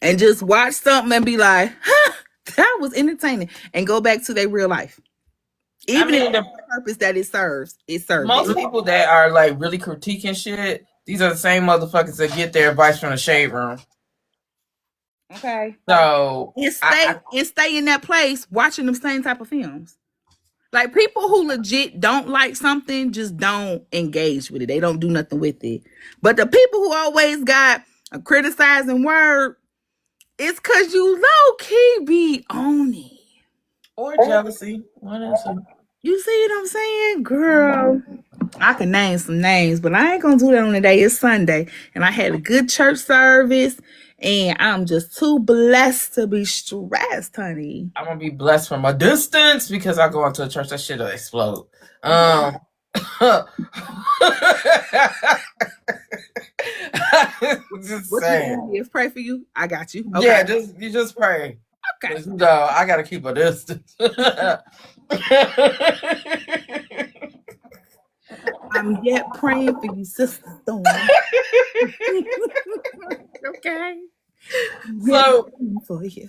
and just watch something and be like, huh, that was entertaining, and go back to their real life. I Even if mean, the the purpose that it served most it. people that are like really critiquing shit, these are the same motherfuckers that get their advice from the shade room. Okay. So And stay in that place watching them same type of films. Like people who legit don't like something just don't engage with it. They don't do nothing with it. But the people who always got a criticizing word, it's cause you low key be on it. or jealousy, one or two. You see what I'm saying, girl? I can name some names, but I ain't gonna do that on the day. It's Sunday, and I had a good church service, and I'm just too blessed to be stressed, honey. I'm gonna be blessed from a distance because I go into a church that shit'll explode. Just What you saying. want me to pray for you? I got you. Okay. Yeah, you just pray. Okay. 'Cause, you know, I gotta keep a distance. I'm yet praying for you, Sister Storm. Okay. So, For you.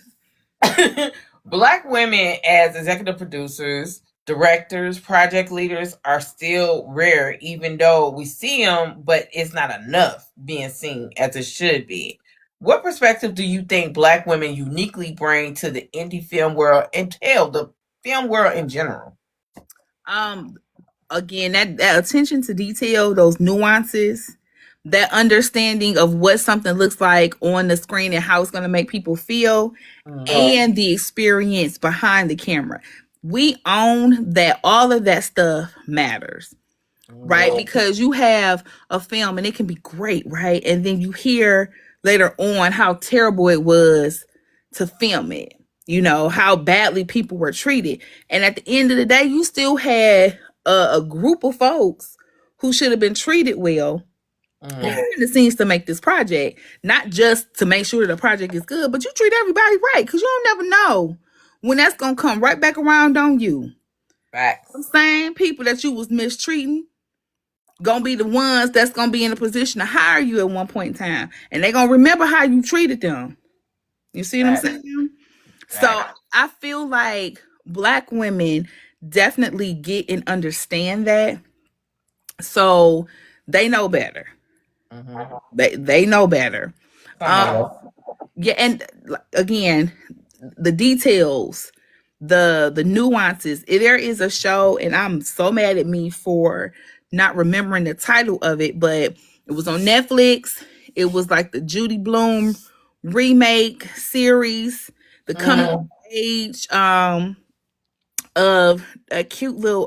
Black women as executive producers, directors, project leaders are still rare, even though we see them, but it's not enough being seen as it should be. What perspective do you think Black women uniquely bring to the indie film world and tell the film world in general? Again, that attention to detail, those nuances, that understanding of what something looks like on the screen and how it's going to make people feel, and the experience behind the camera. We own that all of that stuff matters, right? Because you have a film and it can be great, right? And then you hear later on how terrible it was to film it, how badly people were treated. And at the end of the day, you still had a group of folks who should have been treated well behind the scenes to make this project, not just to make sure the project is good, but you treat everybody right, because you don't never know when that's gonna come right back around on you. Facts. The same people that you was mistreating gonna be the ones that's gonna be in a position to hire you at one point in time, and they gonna remember how you treated them. You see what I'm saying? So I feel like Black women definitely get and understand that, so they know better. They know better. Yeah, and again, the details, the nuances. There is a show, and I'm so mad at me for not remembering the title of it, but it was on Netflix. It was like the Judy Bloom remake series, the coming of age of a cute little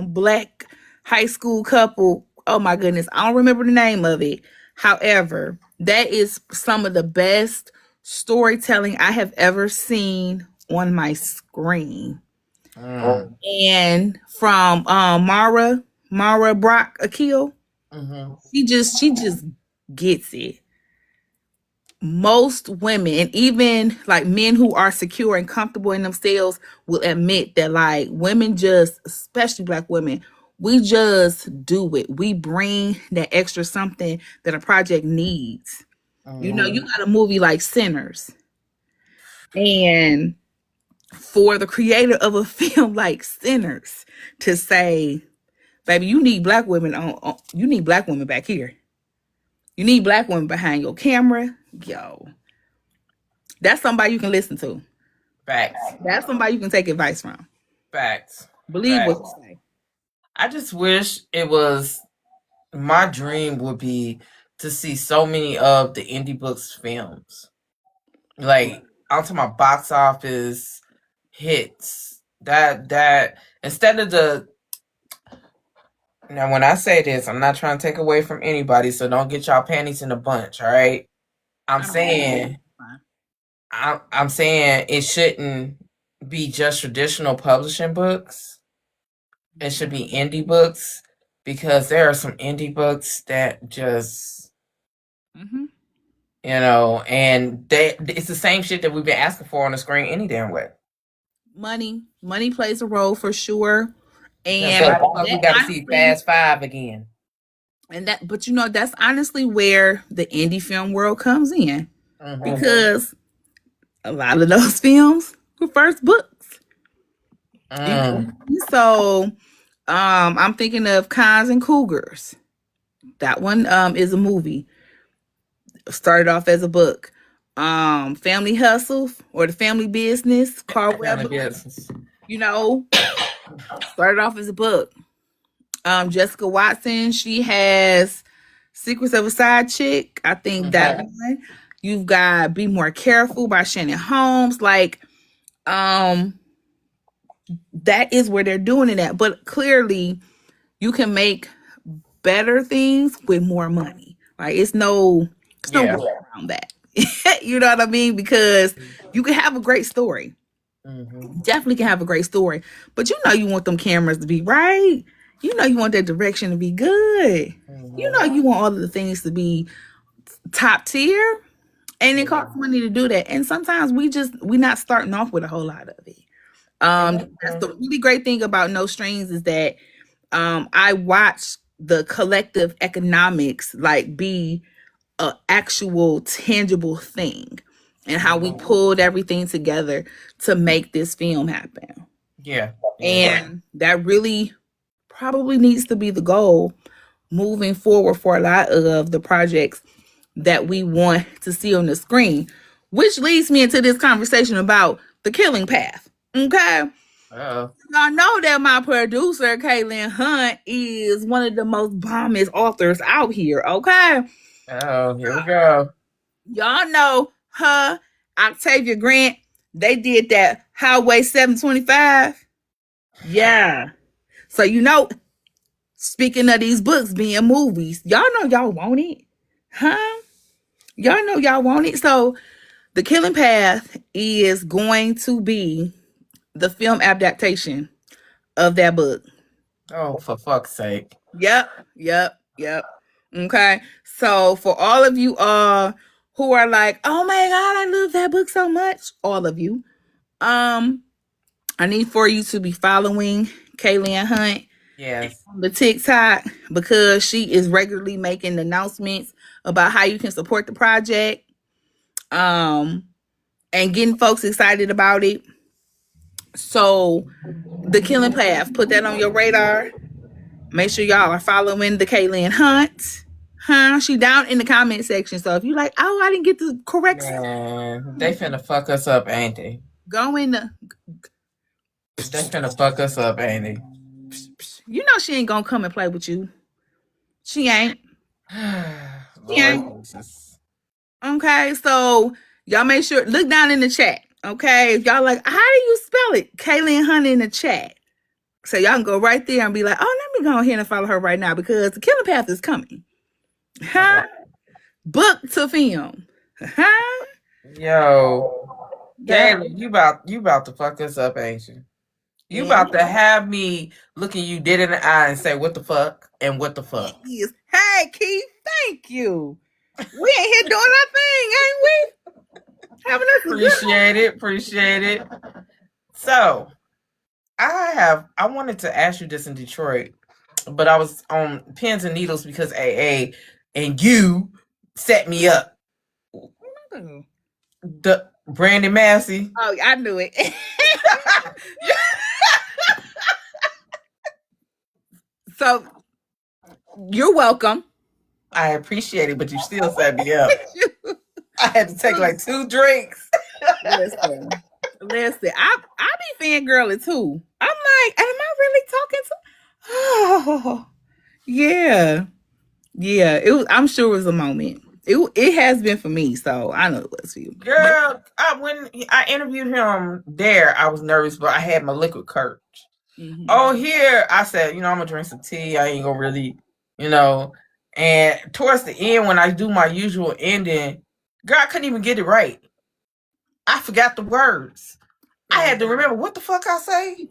Black high school couple. Oh my goodness, I don't remember the name of it. However, that is some of the best storytelling I have ever seen on my screen. And from Mara Brock Akil, she just gets it. Most women, and even like men who are secure and comfortable in themselves, will admit that like women, just especially Black women, we just do it. We bring that extra something that a project needs. You got a movie like Sinners, and for the creator of a film like Sinners to say, baby, you need Black women you need Black women back here. You need Black women behind your camera. Yo, that's somebody you can listen to. Facts. That's somebody you can take advice from. Facts. Believe Facts. what you say. I just wish it was, my dream would be to see so many of the indie books films. Like, I'm talking about box office hits. That instead of the, now when I say this, I'm not trying to take away from anybody, so don't get y'all panties in a bunch, all right? I'm saying it shouldn't be just traditional publishing books. It should be indie books, because there are some indie books that just and it's the same shit that we've been asking for on the screen any damn way. Money plays a role for sure. That's And why the fuck we that got to see honestly, Fast Five again. but that's honestly where the indie film world comes in, because a lot of those films were first books. Mm. So, I'm thinking of Cons and Cougars. That one is a movie. Started off as a book. Family Hustle or The Family Business, Carl Weber. You know, started off as a book. Jessica Watson, she has Secrets of a Side Chick. I think that one. You've got Be More Careful by Shannon Holmes. Like, that is where they're doing it at. But clearly, you can make better things with more money. Like, it's no way around that. You know what I mean? Because you can have a great story. Definitely can have a great story. But you want them cameras to be right. You want that direction to be good. You want all of the things to be top tier. And it costs money to do that. And sometimes we not starting off with a whole lot of it. That's the really great thing about No Strings is that I watch the collective economics like be a actual tangible thing, and how we pulled everything together to make this film happen. Yeah. And that really probably needs to be the goal moving forward for a lot of the projects that we want to see on the screen, which leads me into this conversation about The Killing Path. Okay. Y'all know that my producer, Kaylin Hunt, is one of the most bombest authors out here. Okay. Oh, here we go. Y'all know her, Octavia Grant. They did that Highway 725. Yeah. So, speaking of these books being movies, y'all know y'all want it. Huh? Y'all know y'all want it. So, The Killing Path is going to be the film adaptation of that book. Oh, for fuck's sake. Yep. Okay. So, for all of you who are like, oh my God, I love that book so much, all of you, I need for you to be following Kaylin Hunt. Yes. On the TikTok, because she is regularly making announcements about how you can support the project, and getting folks excited about it. So, The Killing Path, put that on your radar. Make sure y'all are following the Kaylin Hunt. She down in the comment section. So if you like, oh, I didn't get the correct. Man, they finna fuck us up, ain't they? Go in the. They finna fuck us up, ain't they? You know she ain't gonna come and play with you. She ain't. She ain't. Okay, so y'all make sure, look down in the chat. Okay, if y'all like, how do you spell it? Kaylin Hunt in the chat. So y'all can go right there and be like, oh, let me go ahead and follow her right now, because The Killing Path is coming. Book to film. Yo, Kaylin, you about to fuck us up, ain't you? You about to have me looking you dead in the eye and say, what the fuck and what the fuck? Hey, Keith, thank you. We ain't here doing our thing, ain't we? Having us Appreciate it. So, I wanted to ask you this in Detroit, but I was on pins and needles because AA and you set me up. The Brandon Massey. Oh, I knew it. So, you're welcome. I appreciate it, but you still set me up. I had to take like 2 drinks. Listen, I be fangirling too. I'm like, am I really talking to? Oh, yeah. I'm sure it was a moment. It has been for me, so I know it was for you. Girl, when I interviewed him there, I was nervous, but I had my liquid courage. Oh, here I said, I'm gonna drink some tea. I ain't gonna really, And towards the end, when I do my usual ending, girl, I couldn't even get it right. I forgot the words. I had to remember what the fuck I say.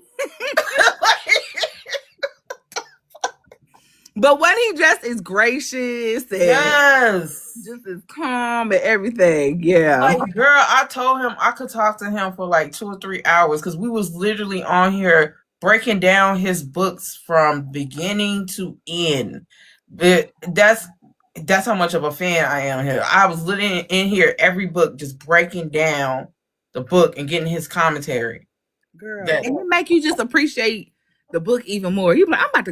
But when he just is gracious, and Just as calm and everything. Yeah. Like, girl, I told him I could talk to him for like 2 or 3 hours because we was literally on here breaking down his books from beginning to end. But that's how much of a fan I am here. I was literally in here every book just breaking down the book and getting his commentary. Girl. That And it make you just appreciate the book even more. You be like, I'm about to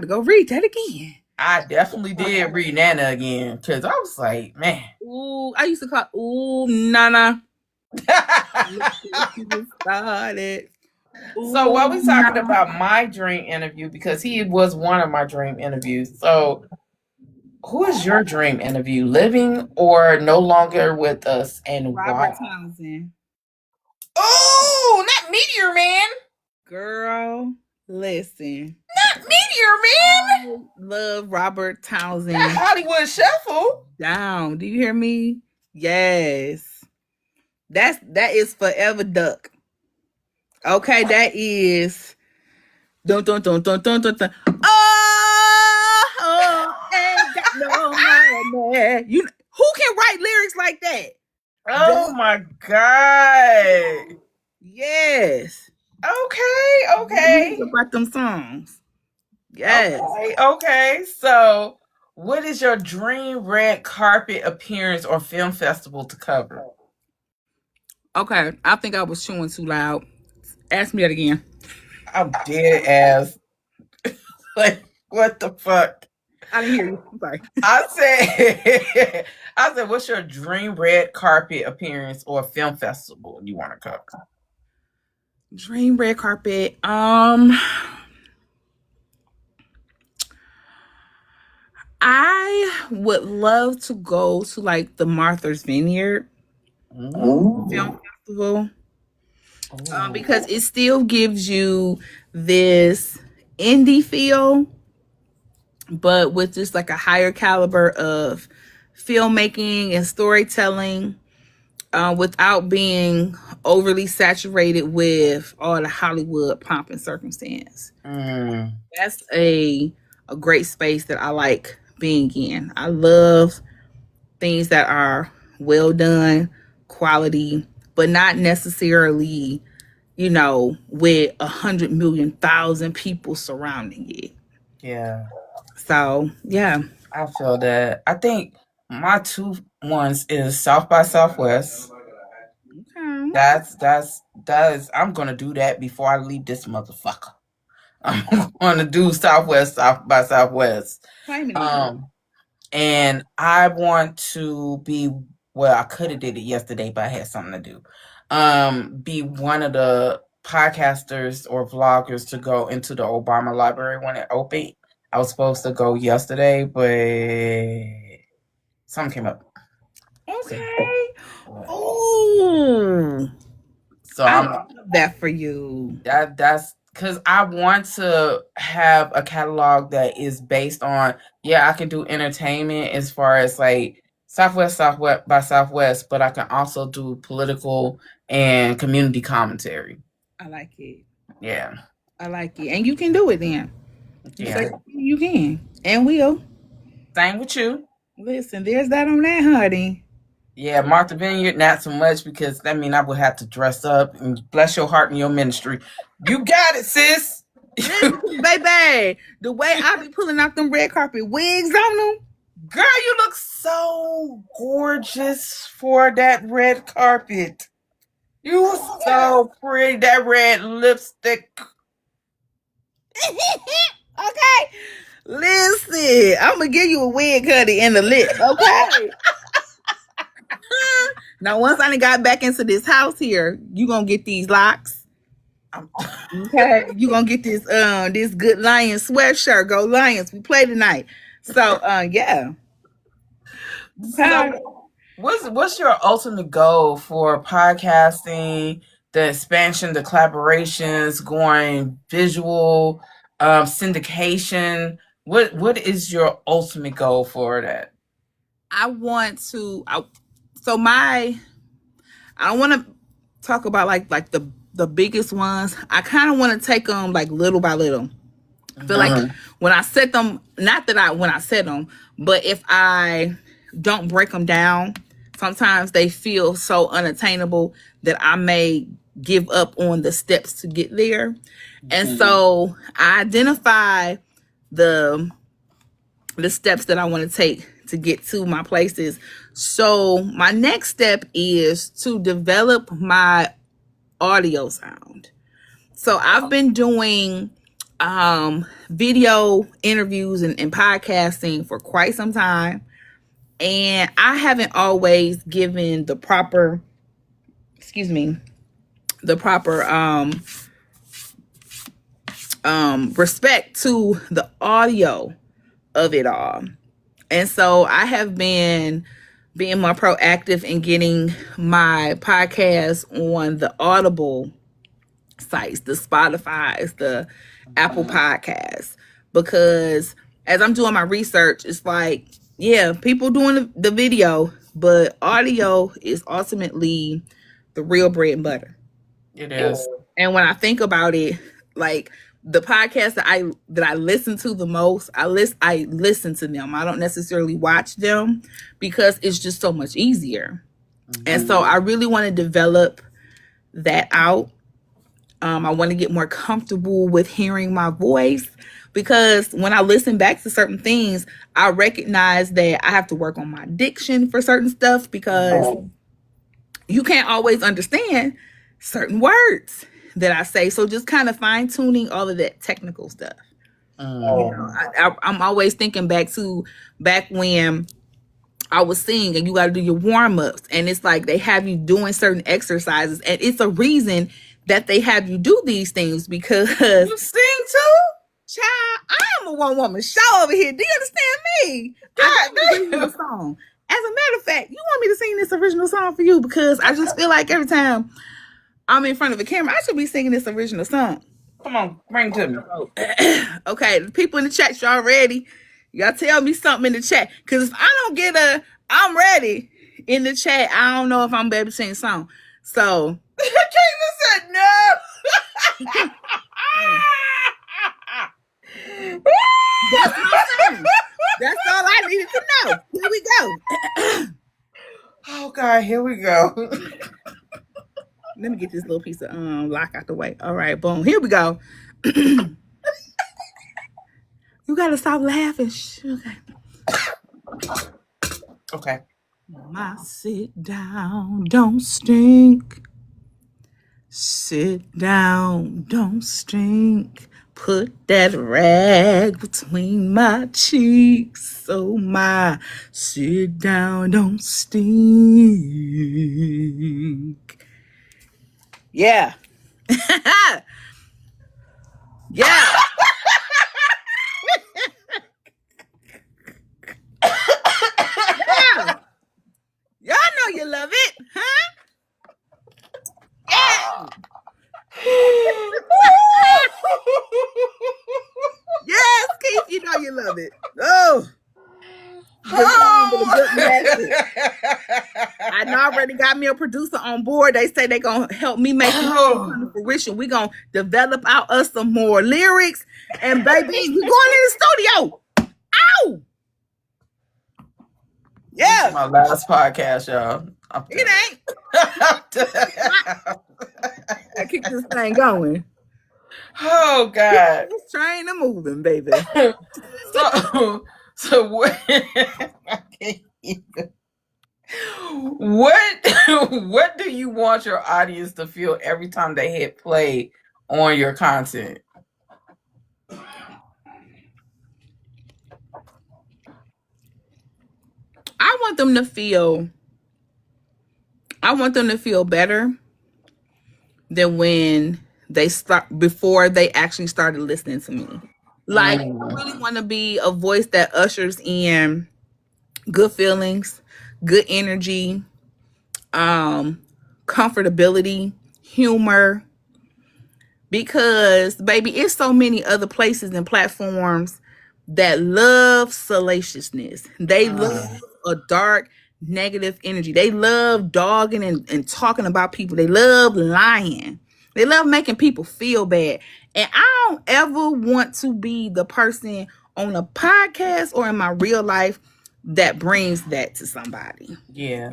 go read that again. I definitely did read Nana again because I was like, man. Ooh, I used to call Nana. Look who just started. So while we talking Nana. about my dream interview, because he was one of my dream interviews. So who is your dream interview? Living or no longer with us, and Robert why? Townsend. Oh, not Meteor Man. Girl, listen. Not Meteor Man. I love Robert Townsend. Not Hollywood Shuffle. Down. Do you hear me? Yes. That is Forever Duck. Okay, that is dun dun dun dun dun dun dun. Oh, ain't got no money. You who can write lyrics like that? Oh my God. Yes. Okay. About them songs. Yes. Okay. So, what is your dream red carpet appearance or film festival to cover? Okay. I think I was chewing too loud. Ask me that again. I'm dead ass. Like, what the fuck? I didn't hear you. I'm sorry. I said, what's your dream red carpet appearance or film festival you want to cover? Dream red carpet. I would love to go to like the Martha's Vineyard film festival because it still gives you this indie feel, but with just like a higher caliber of filmmaking and storytelling, without being overly saturated with all the Hollywood pomp and circumstance. That's a great space that I like being in. I love things that are well done, quality, but not necessarily, with 100,000,000 people surrounding it. Yeah. So yeah. I feel that. I think my two ones is South by Southwest. Okay. That is I'm gonna do that before I leave this motherfucker. I'm gonna do South by Southwest. And I want to be, well, I could have did it yesterday, but I had something to do. Be one of the podcasters or vloggers to go into the Obama Library when it opened. I was supposed to go yesterday, but something came up. Okay. Oh. So I love that for you. That's because I want to have a catalog that is based on, I can do entertainment as far as like Southwest by Southwest, but I can also do political and community commentary. I like it. Yeah. I like it. And you can do it then. Yeah. You can. And will. Same with you. Listen, there's that on that, honey. Yeah, Martha Vineyard, not so much because that mean I would have to dress up and bless your heart and your ministry. You got it, sis. Baby, the way I be pulling out them red carpet wigs on them. Girl, you look so gorgeous for that red carpet. You were so pretty. That red lipstick. Okay. Listen, I'm going to give you a wig, honey, and the lip, okay? Now, once I got back into this house here, you going to get these locks. Okay? You going to get this good Lions sweatshirt. Go Lions. We play tonight. So, yeah. So, what's your ultimate goal for podcasting, the expansion, the collaborations, going visual, syndication? What is your ultimate goal for that? I don't want to talk about like the biggest ones. I kind of want to take them like little by little. I feel like when I set them, not that when I set them, but if I don't break them down. Sometimes they feel so unattainable that I may give up on the steps to get there. And so I identify the steps that I want to take to get to my places. So my next step is to develop my audio sound. So I've been doing video interviews and podcasting for quite some time. And I haven't always given the proper, respect to the audio of it all. And so I have been being more proactive in getting my podcast on the Audible sites, the Spotify's, the Apple Podcasts, because as I'm doing my research, it's like, yeah, people doing the video, but audio is ultimately the real bread and butter. It is. And when I think about it, like the podcasts that I listen to the most, I listen to them. I don't necessarily watch them because it's just so much easier. And so I really want to develop that out. I want to get more comfortable with hearing my voice, because when I listen back to certain things, I recognize that I have to work on my diction for certain stuff, because you can't always understand certain words that I say. So just kind of fine tuning all of that technical stuff. You know, I'm always thinking back when I was singing and you got to do your warm-ups, and it's like they have you doing certain exercises, and it's a reason that they have you do these things, because you sing too? Child, I am a one woman show over here. Do you understand me? A song. As a matter of fact, you want me to sing this original song for you, because I just feel like every time I'm in front of a camera, I should be singing this original song. Come on, bring it to me. Okay, the people in the chat, y'all ready? Y'all tell me something in the chat, because if I don't get a "I'm ready" in the chat, I don't know if I'm able to sing a song. So Caitlin said no. That's my song. That's all I needed to know. Here we go. Oh God, here we go. Let me get this little piece of lock out the way. All right, boom. Here we go. You gotta stop laughing. Okay. Okay. My sit down, don't stink. Sit down, don't stink. Put that rag between my cheeks, so my sit down don't stink. Yeah. Yeah. Yeah. Y'all know you love it, huh? Yeah. Yes, Keith, you know you love it. Oh. I already got me a producer on board. They say they're going to help me make it come to fruition. We're going to develop out us some more lyrics. And baby, we're going in the studio. Ow! Yeah. This is my last podcast, y'all. It ain't. I keep this thing going. Oh God. This train a moving, baby. So what? I can't even. What do you want your audience to feel every time they hit play on your content? I want them to feel better than when before they actually started listening to me. Like, I really want to be a voice that ushers in good feelings, good energy, comfortability, humor. Because, baby, it's so many other places and platforms that love salaciousness. They love a dark, negative energy. They love dogging and talking about people. They love lying. They love making people feel bad. And I don't ever want to be the person on a podcast or in my real life that brings that to somebody. Yeah.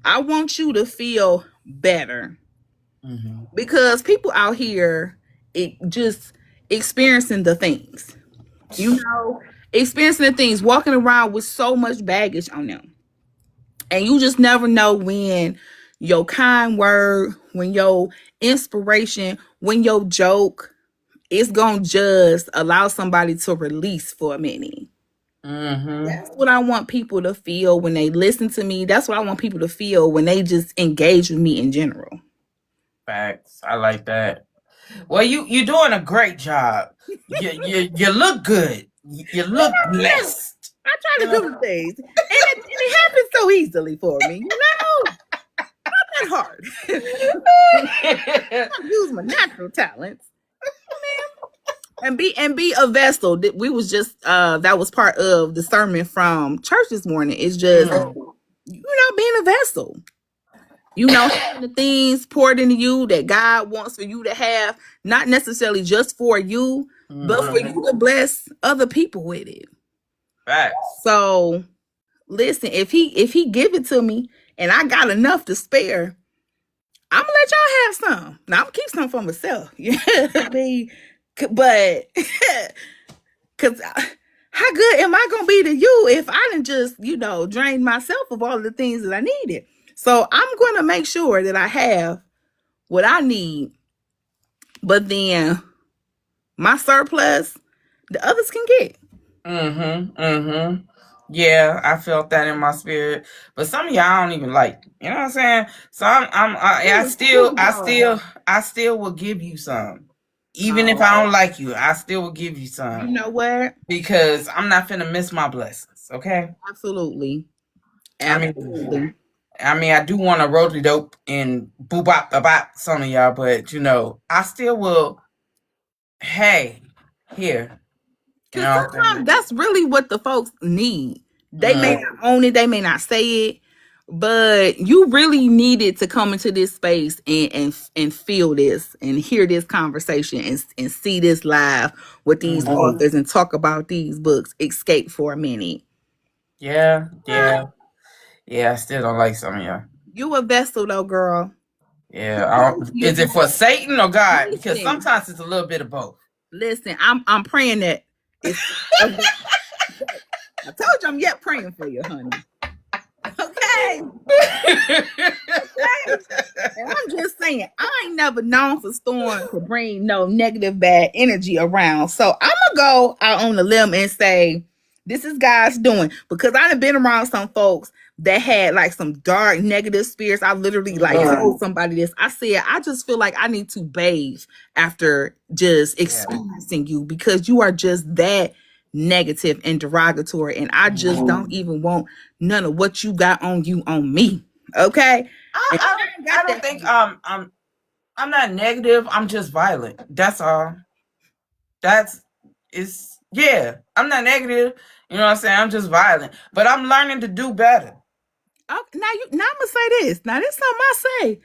I want you to feel better Mm-hmm. because people out here just experiencing the things, you know, experiencing the things, walking around with so much baggage on them. And you just never know when your kind word, when your inspiration, when your joke is going to just allow somebody to release for a minute. Mm-hmm. That's what I want people to feel when they listen to me. That's what I want people to feel when they just engage with me in general. Facts. I like that. Well, you're doing a great job. You look good. You look blessed. I try You to know? do the things, and it happens so easily for me. Not that hard. I use my natural talents and be a vessel. That we was just that was part of the sermon from church this morning. It's just being a vessel. Having the things poured into you that God wants for you to have, not necessarily just for you, but for you to bless other people with it. Facts. So listen, if he give it to me and I got enough to spare, I'm gonna let y'all have some. Now I'm gonna keep some for myself. But because how good am I gonna be to you if I didn't just drain myself of all the things that I needed? So I'm gonna make sure that I have what I need, but then my surplus, the others can get. Mm-hmm. Mm-hmm. Yeah, I felt that in my spirit. But some of y'all don't even like. You know what I'm saying? So I still will give you some. Even if I don't like you, I still will give you You some. know what? Because I'm not finna miss my blessings. Okay? Absolutely. I mean, Absolutely. I do want to roll the dope and boop bop bop some of y'all, but I still will. Hey, here, you Because know what I'm sometimes saying? that's really what the folks need. They may Mm, not own it, they may not say it, but you really needed to come into this space and feel this and hear this conversation and see this live with these authors and talk about these books. Escape for a minute. yeah, yeah, yeah. I still don't like some of y'all. You a vessel though, girl. Yeah, is it for Satan or God? Because Listen, sometimes it's a little bit of both. listen. I'm praying that it's. I told you I'm yet praying for you, honey. Okay. Okay. And I'm just saying, I ain't never known for Storm to bring no negative, bad energy around. So I'm gonna go out on the limb and say, this is God's doing because I done been around some folks that had like some dark negative spirits. I literally like told somebody this. I said, I just feel like I need to bathe after just experiencing you because you are just that negative and derogatory. And I just don't even want none of what you got on you on me. Okay. I don't think I'm not negative. I'm just violent. That's all. That's it's yeah. I'm not negative. You know what I'm saying? I'm just violent, but I'm learning to do better. Okay, now I'm gonna say this. Now this is something I say.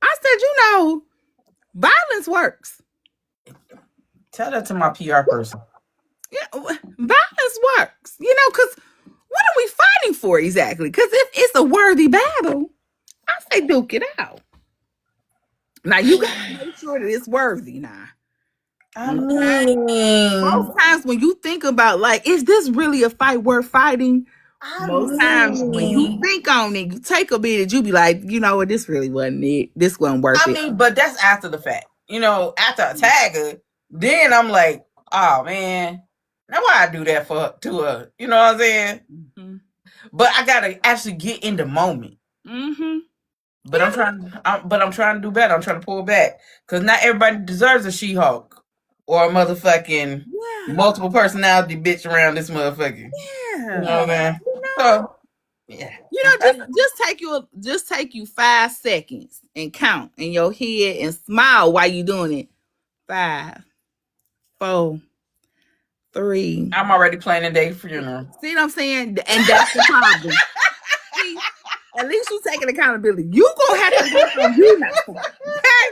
I said, violence works. Tell that to my PR person. Yeah, violence works. Because what are we fighting for exactly? Because if it's a worthy battle, I say duke it out. Now you gotta make sure that it's worthy. Now, I okay? mean, Most times when you think about like, is this really a fight worth fighting? I Most times when you mean, think on it, you take a bit, and you be like, you know what, this really wasn't it. This wasn't worth I it. mean, but that's after the fact. After I tag her, then I'm like, oh man, now why I do that to her? You know what I'm saying? Mm-hmm. But I gotta actually get in the moment. Mm-hmm. But I'm trying to do better. I'm trying to pull back because not everybody deserves a She-Hulk or a motherfucking multiple personality bitch around this motherfucker. Yeah. You know what I mean? So yeah. Just take you 5 seconds and count in your head and smile while you doing it. 5, 4, 3. I'm already planning their funeral. See what I'm saying? And that's the problem. See, at least you taking accountability. You gonna have to work on you now. Okay?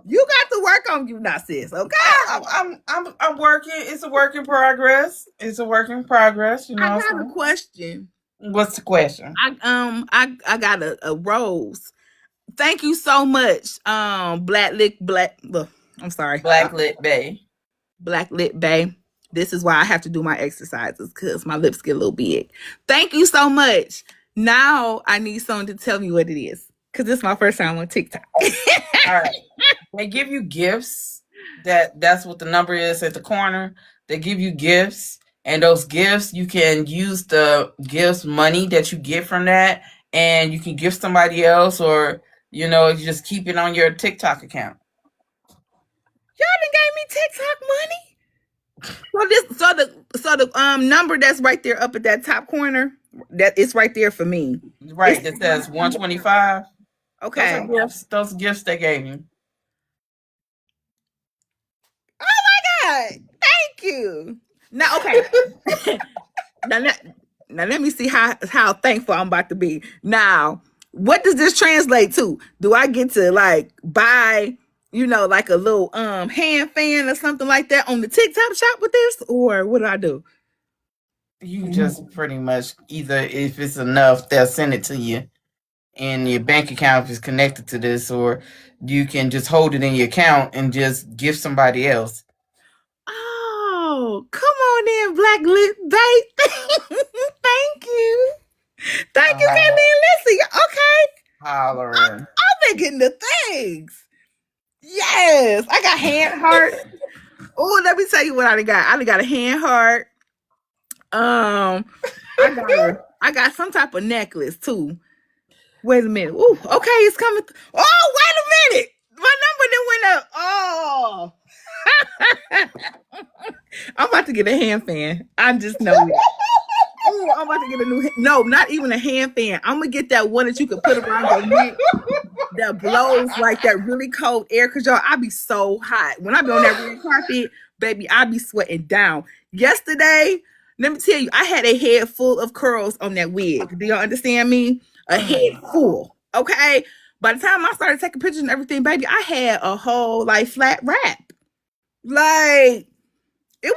You got to work on you now, sis. Okay? I'm working. It's a work in progress. It's a work in progress. You know. I got a question. What's the question? I got a rose. Thank you so much, I'm sorry, Blacklit Bay. Black Lit Bay. This is why I have to do my exercises because my lips get a little big. Thank you so much. Now I need someone to tell me what it is because this is my first time on TikTok. All right. They give you gifts. That's what the number is at the corner. They give you gifts, and those gifts you can use the gifts money that you get from that, and you can give somebody else, or you just keep it on your TikTok account. Y'all done gave me TikTok money. So the number that's right there up at that top corner, that it's right there for me. Right. That says 125. Those are Okay. gifts. Those gifts they gave you. Oh my God. Thank you. Now, okay. now, let me see how thankful I'm about to be. Now, what does this translate to? Do I get to like buy, like a little hand fan or something like that on the TikTok shop with this? Or what do I do? You just pretty much either if it's enough, they'll send it to you, and your bank account is connected to this, or you can just hold it in your account and just give somebody else. Oh, come on in, Black Lip Bait. Thank you. Thank you, Kathleen. Listen, okay. Hollering. I've been getting the things. Yes. I got hand heart. Oh, let me tell you what I got. I got a hand heart. I got some type of necklace too. Wait a minute. Ooh, okay, it's coming. Oh, wait a minute. My number then went up. Oh. I'm about to get a hand fan. I just know it. Ooh, I'm about to get a new. No, not even a hand fan. I'm gonna get that one that you can put around your neck that blows like that really cold air. Cause y'all, I be so hot when I be on that red carpet, baby. I be sweating down. Yesterday, let me tell you, I had a head full of curls on that wig. Do y'all understand me? A head full. Okay. By the time I started taking pictures and everything, baby, I had a whole like flat wrap. Like it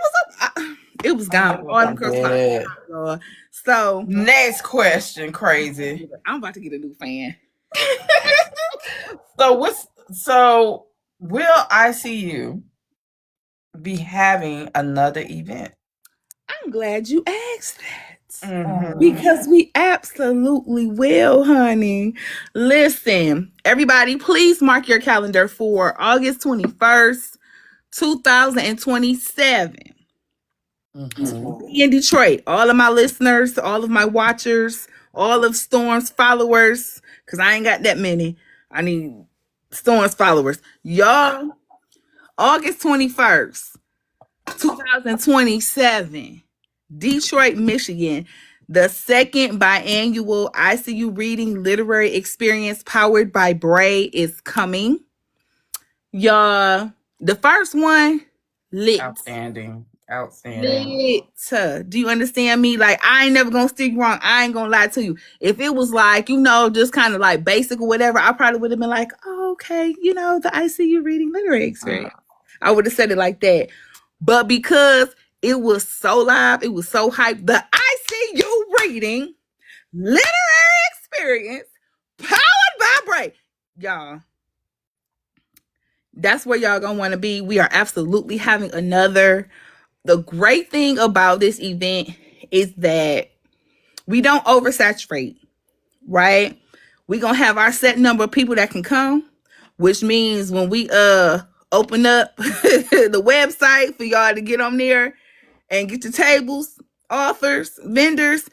was gone. All them curls popped. So next question, crazy. I'm about to get a new fan. So will ICU be having another event? I'm glad you asked that. Because we absolutely will, honey. Listen, everybody, please mark your calendar for August 21st, 2027. In Detroit, all of my listeners, all of my watchers, all of Storm's followers, because I ain't got that many. I need Storm's followers. Y'all, August 21st, 2027, Detroit, Michigan, the second biannual ICU Reading Literary Experience powered by Bray is coming. Y'all, the first one, lit. Outstanding. Lit. Do you understand me? Like, I ain't never gonna stick wrong. I ain't gonna lie to you. If it was like, just kind of like basic or whatever, I probably would have been like, oh, okay, the ICU Reading Literary Experience. I would have said it like that. But because it was so live, it was so hyped, the ICU Reading Literary Experience powered by Bray. Y'all, that's where y'all gonna want to be. We are absolutely having another. The great thing about this event is that we don't oversaturate, right? We're gonna have our set number of people that can come, which means when we open up the website for y'all to get on there and get your tables, authors, vendors,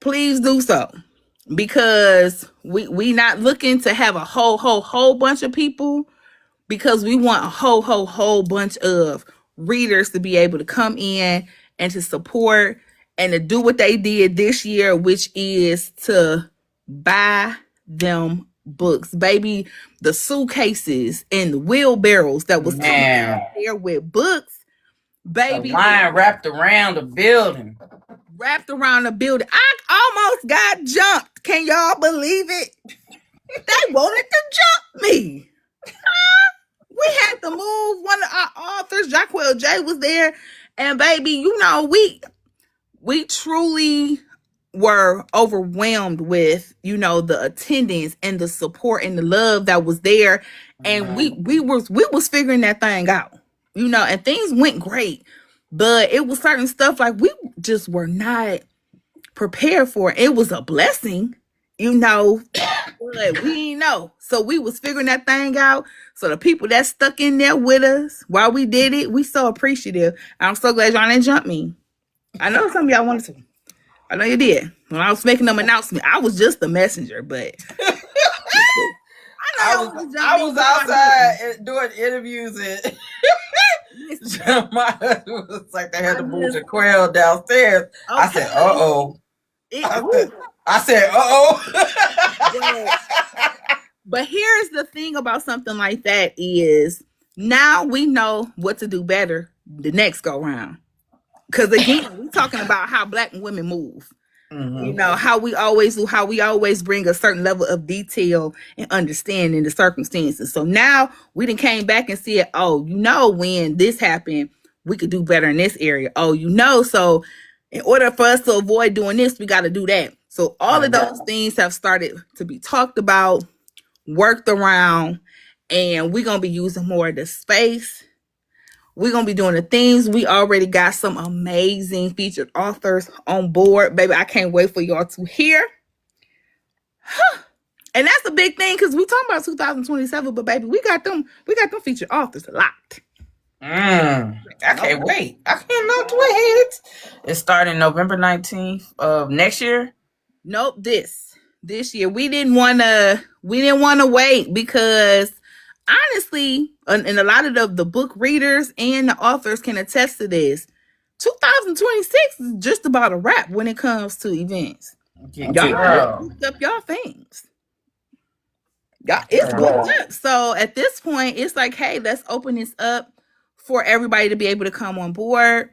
please do so. Because we not looking to have a whole bunch of people, because we want a whole bunch of readers to be able to come in and to support and to do what they did this year, which is to buy them books. Baby, the suitcases and the wheelbarrows that was coming there with books, baby. The line wrapped around the building. I almost got jumped. Can y'all believe it? They wanted to jump me. We had to move one of our authors. Jacquel J was there. And baby, we truly were overwhelmed with, the attendance and the support and the love that was there. And we was figuring that thing out, and things went great. But it was certain stuff like we just were not prepared for. It was a blessing, but we didn't know. So we was figuring that thing out. So the people that stuck in there with us while we did it, we so appreciative. I'm so glad y'all didn't jump me. I know some of y'all wanted to. I know you did. When I was making them announcement, I was just the messenger, but I know y'all wanted to jump I me, was but y'all outside doing interviews and didn't. my husband was like they had I to move the just quail downstairs. I said, okay. uh-oh. It, I said, but but here's the thing about something like that is now we know what to do better the next go round. Because again, we're talking about how black women move. How we always do, how we always bring a certain level of detail and understanding the circumstances. So now we done came back and said, oh, when this happened, we could do better in this area. Oh, so in order for us to avoid doing this, we got to do that. So all of those things have started to be talked about, worked around, and we're going to be using more of the space. We're going to be doing the things. We already got some amazing featured authors on board. Baby, I can't wait for y'all to hear. And that's a big thing because we talking about 2027, but baby, we got them featured authors locked. I can't wait. I cannot wait. It's starting November 19th of next year. Nope, this year. We didn't wanna wait because honestly, and a lot of the book readers and the authors can attest to this. 2026 is just about a wrap when it comes to events. Y'all booked up y'all things. Y'all, it's booked up. So at this point, it's like, hey, let's open this up for everybody to be able to come on board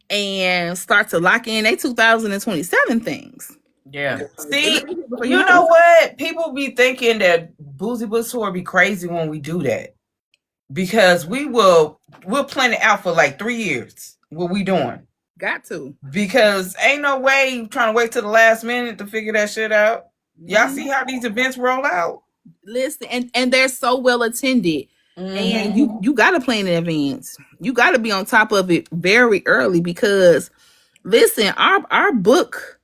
and start to lock in their 2027 things. Yeah. See, you know what? People be thinking that Boozy Book Tour be crazy when we do that. Because we'll plan it out for like 3 years. What we doing? Got to. Because ain't no way you trying to wait till the last minute to figure that shit out. Y'all see how these events roll out? Listen, and they're so well attended. And you gotta plan in advance. You gotta be on top of it very early because listen, our book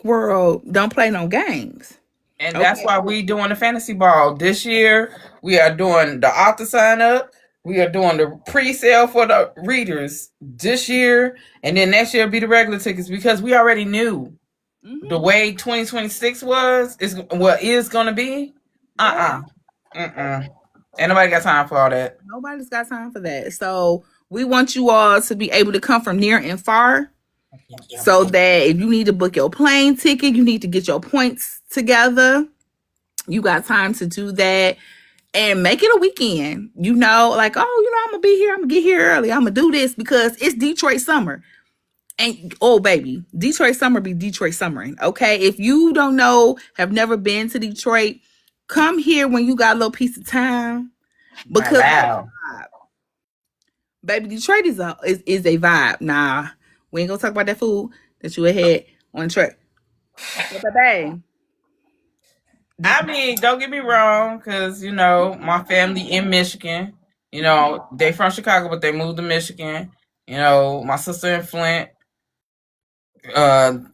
world don't play no games. And that's why we doing the fantasy ball. This year, we are doing the author sign up. We are doing the pre-sale for the readers this year. And then next year will be the regular tickets because we already knew the way 2026 is going to be. Ain't nobody got time for all that. Nobody's got time for that. So we want you all to be able to come from near and far. So that if you need to book your plane ticket, you need to get your points together. You got time to do that and make it a weekend. Like, oh, I'm gonna be here. I'm gonna get here early. I'm gonna do this because it's Detroit summer. And oh, baby, Detroit summer be Detroit summering. Okay, if you don't know, have never been to Detroit, come here when you got a little piece of time because baby, Detroit is a vibe. Nah. We ain't gonna talk about that food that you had on the truck. But I mean, don't get me wrong, because my family in Michigan. They from Chicago, but they moved to Michigan. My sister in Flint.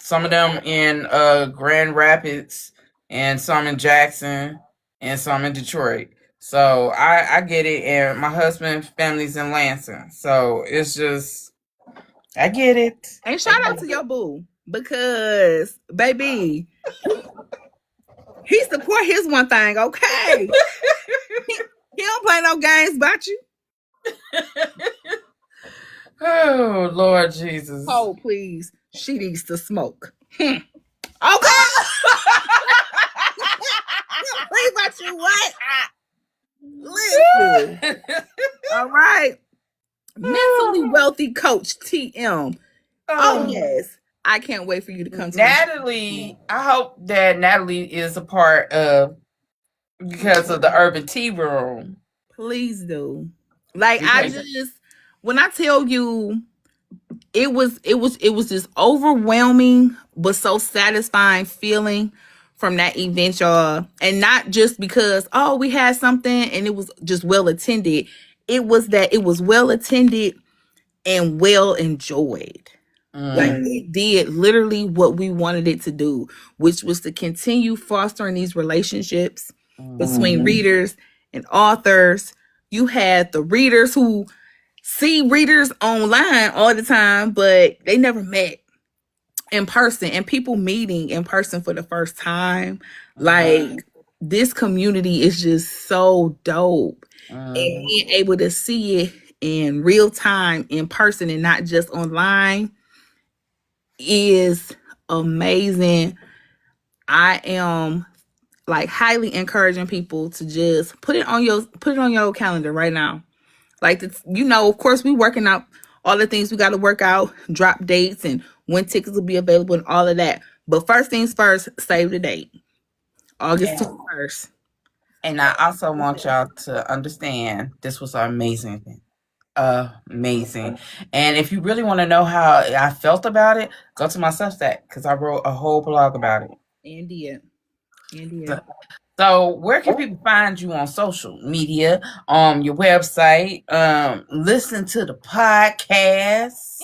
Some of them in Grand Rapids, and some in Jackson, and some in Detroit. So I get it, and my husband's family's in Lansing. So it's just I get it. And shout out to your boo because, baby, he support his one thing, okay? he don't play no games about you. Oh, Lord Jesus. Oh, please. She needs to smoke. Okay. Play about you what? Listen. All right. Mentally Wealthy Coach TM. Oh, yes. I can't wait for you to come to Natalie. I hope that Natalie is a part of because of the Urban Tea Room. Please do. Like, when I tell you it was this overwhelming but so satisfying feeling from that event, y'all. And not just because, oh, we had something and it was just well attended. It was that it was well attended and well enjoyed. Like Mm, it did literally what we wanted it to do, which was to continue fostering these relationships between mm, readers and authors. You had the readers who see readers online all the time, but they never met in person, and people meeting in person for the first time. mm, Like, this community is just so dope. And mm, being able to see it in real time in person and not just online is amazing. I am like highly encouraging people to just put it on your calendar right now. Like, of course, we working out all the things we got to work out, drop dates, and when tickets will be available and all of that. But first things first, save the date, August and 21st. and I also want y'all to understand this was an amazing event. Amazing. And if you really want to know how I felt about it, go to my Substack because I wrote a whole blog about it. India, So, India. so where can people find you on social media, your website, listen to the podcast,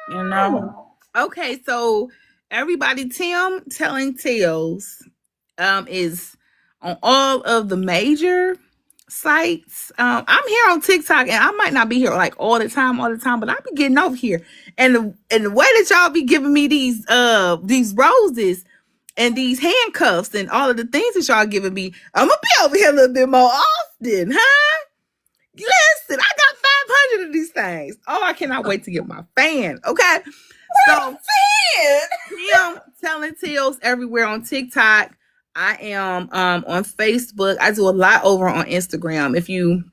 you know? Okay, so everybody, Tim Telling Tales is on all of the major sites. I'm here on TikTok, and I might not be here like all the time, but I be getting over here. And the way that y'all be giving me these roses and these handcuffs and all of the things that y'all giving me, I'm gonna be over here a little bit more often, huh? Listen, I got 500 of these things. Oh, I cannot wait to get my fan. Okay, so Tim Telling Tales everywhere on TikTok. I am on Facebook. I do a lot over on Instagram. If you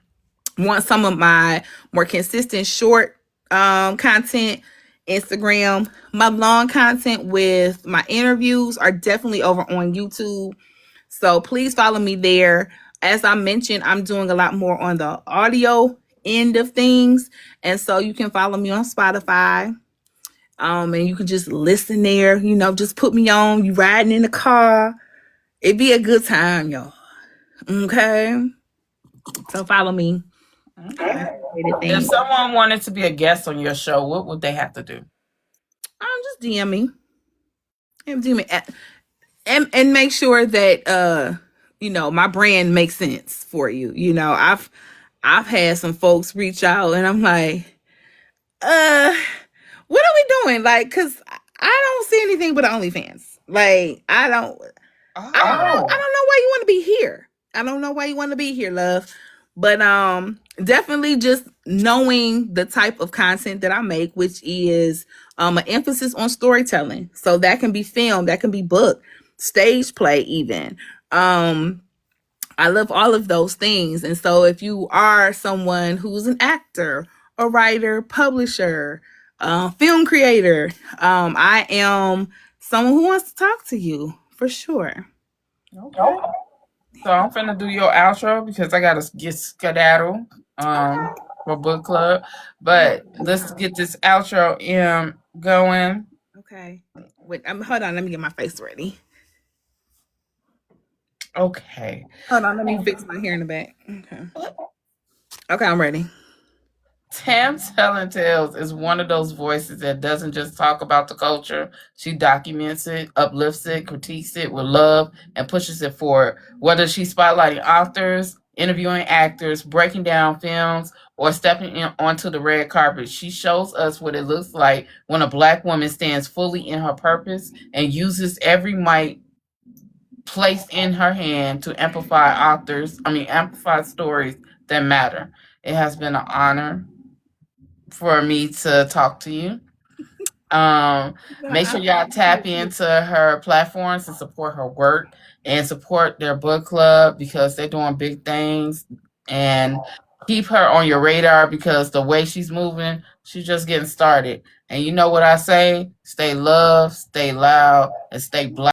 want some of my more consistent short content, Instagram. My long content with my interviews are definitely over on YouTube. So please follow me there. As I mentioned, I'm doing a lot more on the audio end of things. And so you can follow me on Spotify. And you can just listen there, just put me on. You riding in the car. It'd be a good time, y'all. Okay. So follow me. Okay. If Things. someone wanted to be a guest on your show, what would they have to do? Just DM me. DM me. And make sure that my brand makes sense for you. I've had some folks reach out and I'm like, uh, what are we doing? Like, cause I don't see anything but OnlyFans. Like, I don't know why you want to be here. I don't know why you want to be here, love. But definitely just knowing the type of content that I make, which is an emphasis on storytelling. So that can be film, that can be book, stage play, even. I love all of those things. And so if you are someone who's an actor, a writer, publisher, film creator, I am someone who wants to talk to you for sure. Okay. So I'm finna do your outro because I gotta get skedaddle for book club. But let's get this outro going. Okay. Wait, hold on. Let me get my face ready. Okay. Hold on. Let me fix my hair in the back. Okay. Okay, I'm ready. Tamtellingtales is one of those voices that doesn't just talk about the culture. She documents it, uplifts it, critiques it with love, and pushes it forward. Whether she's spotlighting authors, interviewing actors, breaking down films, or stepping onto the red carpet, she shows us what it looks like when a Black woman stands fully in her purpose and uses every might placed in her hand to amplify stories that matter. It has been an honor for me to talk to you. Make sure y'all tap into her platforms and support her work and support their book club because they're doing big things, and keep her on your radar because the way she's moving, she's just getting started. And you know what I say? Stay loved, stay loud, and stay Black.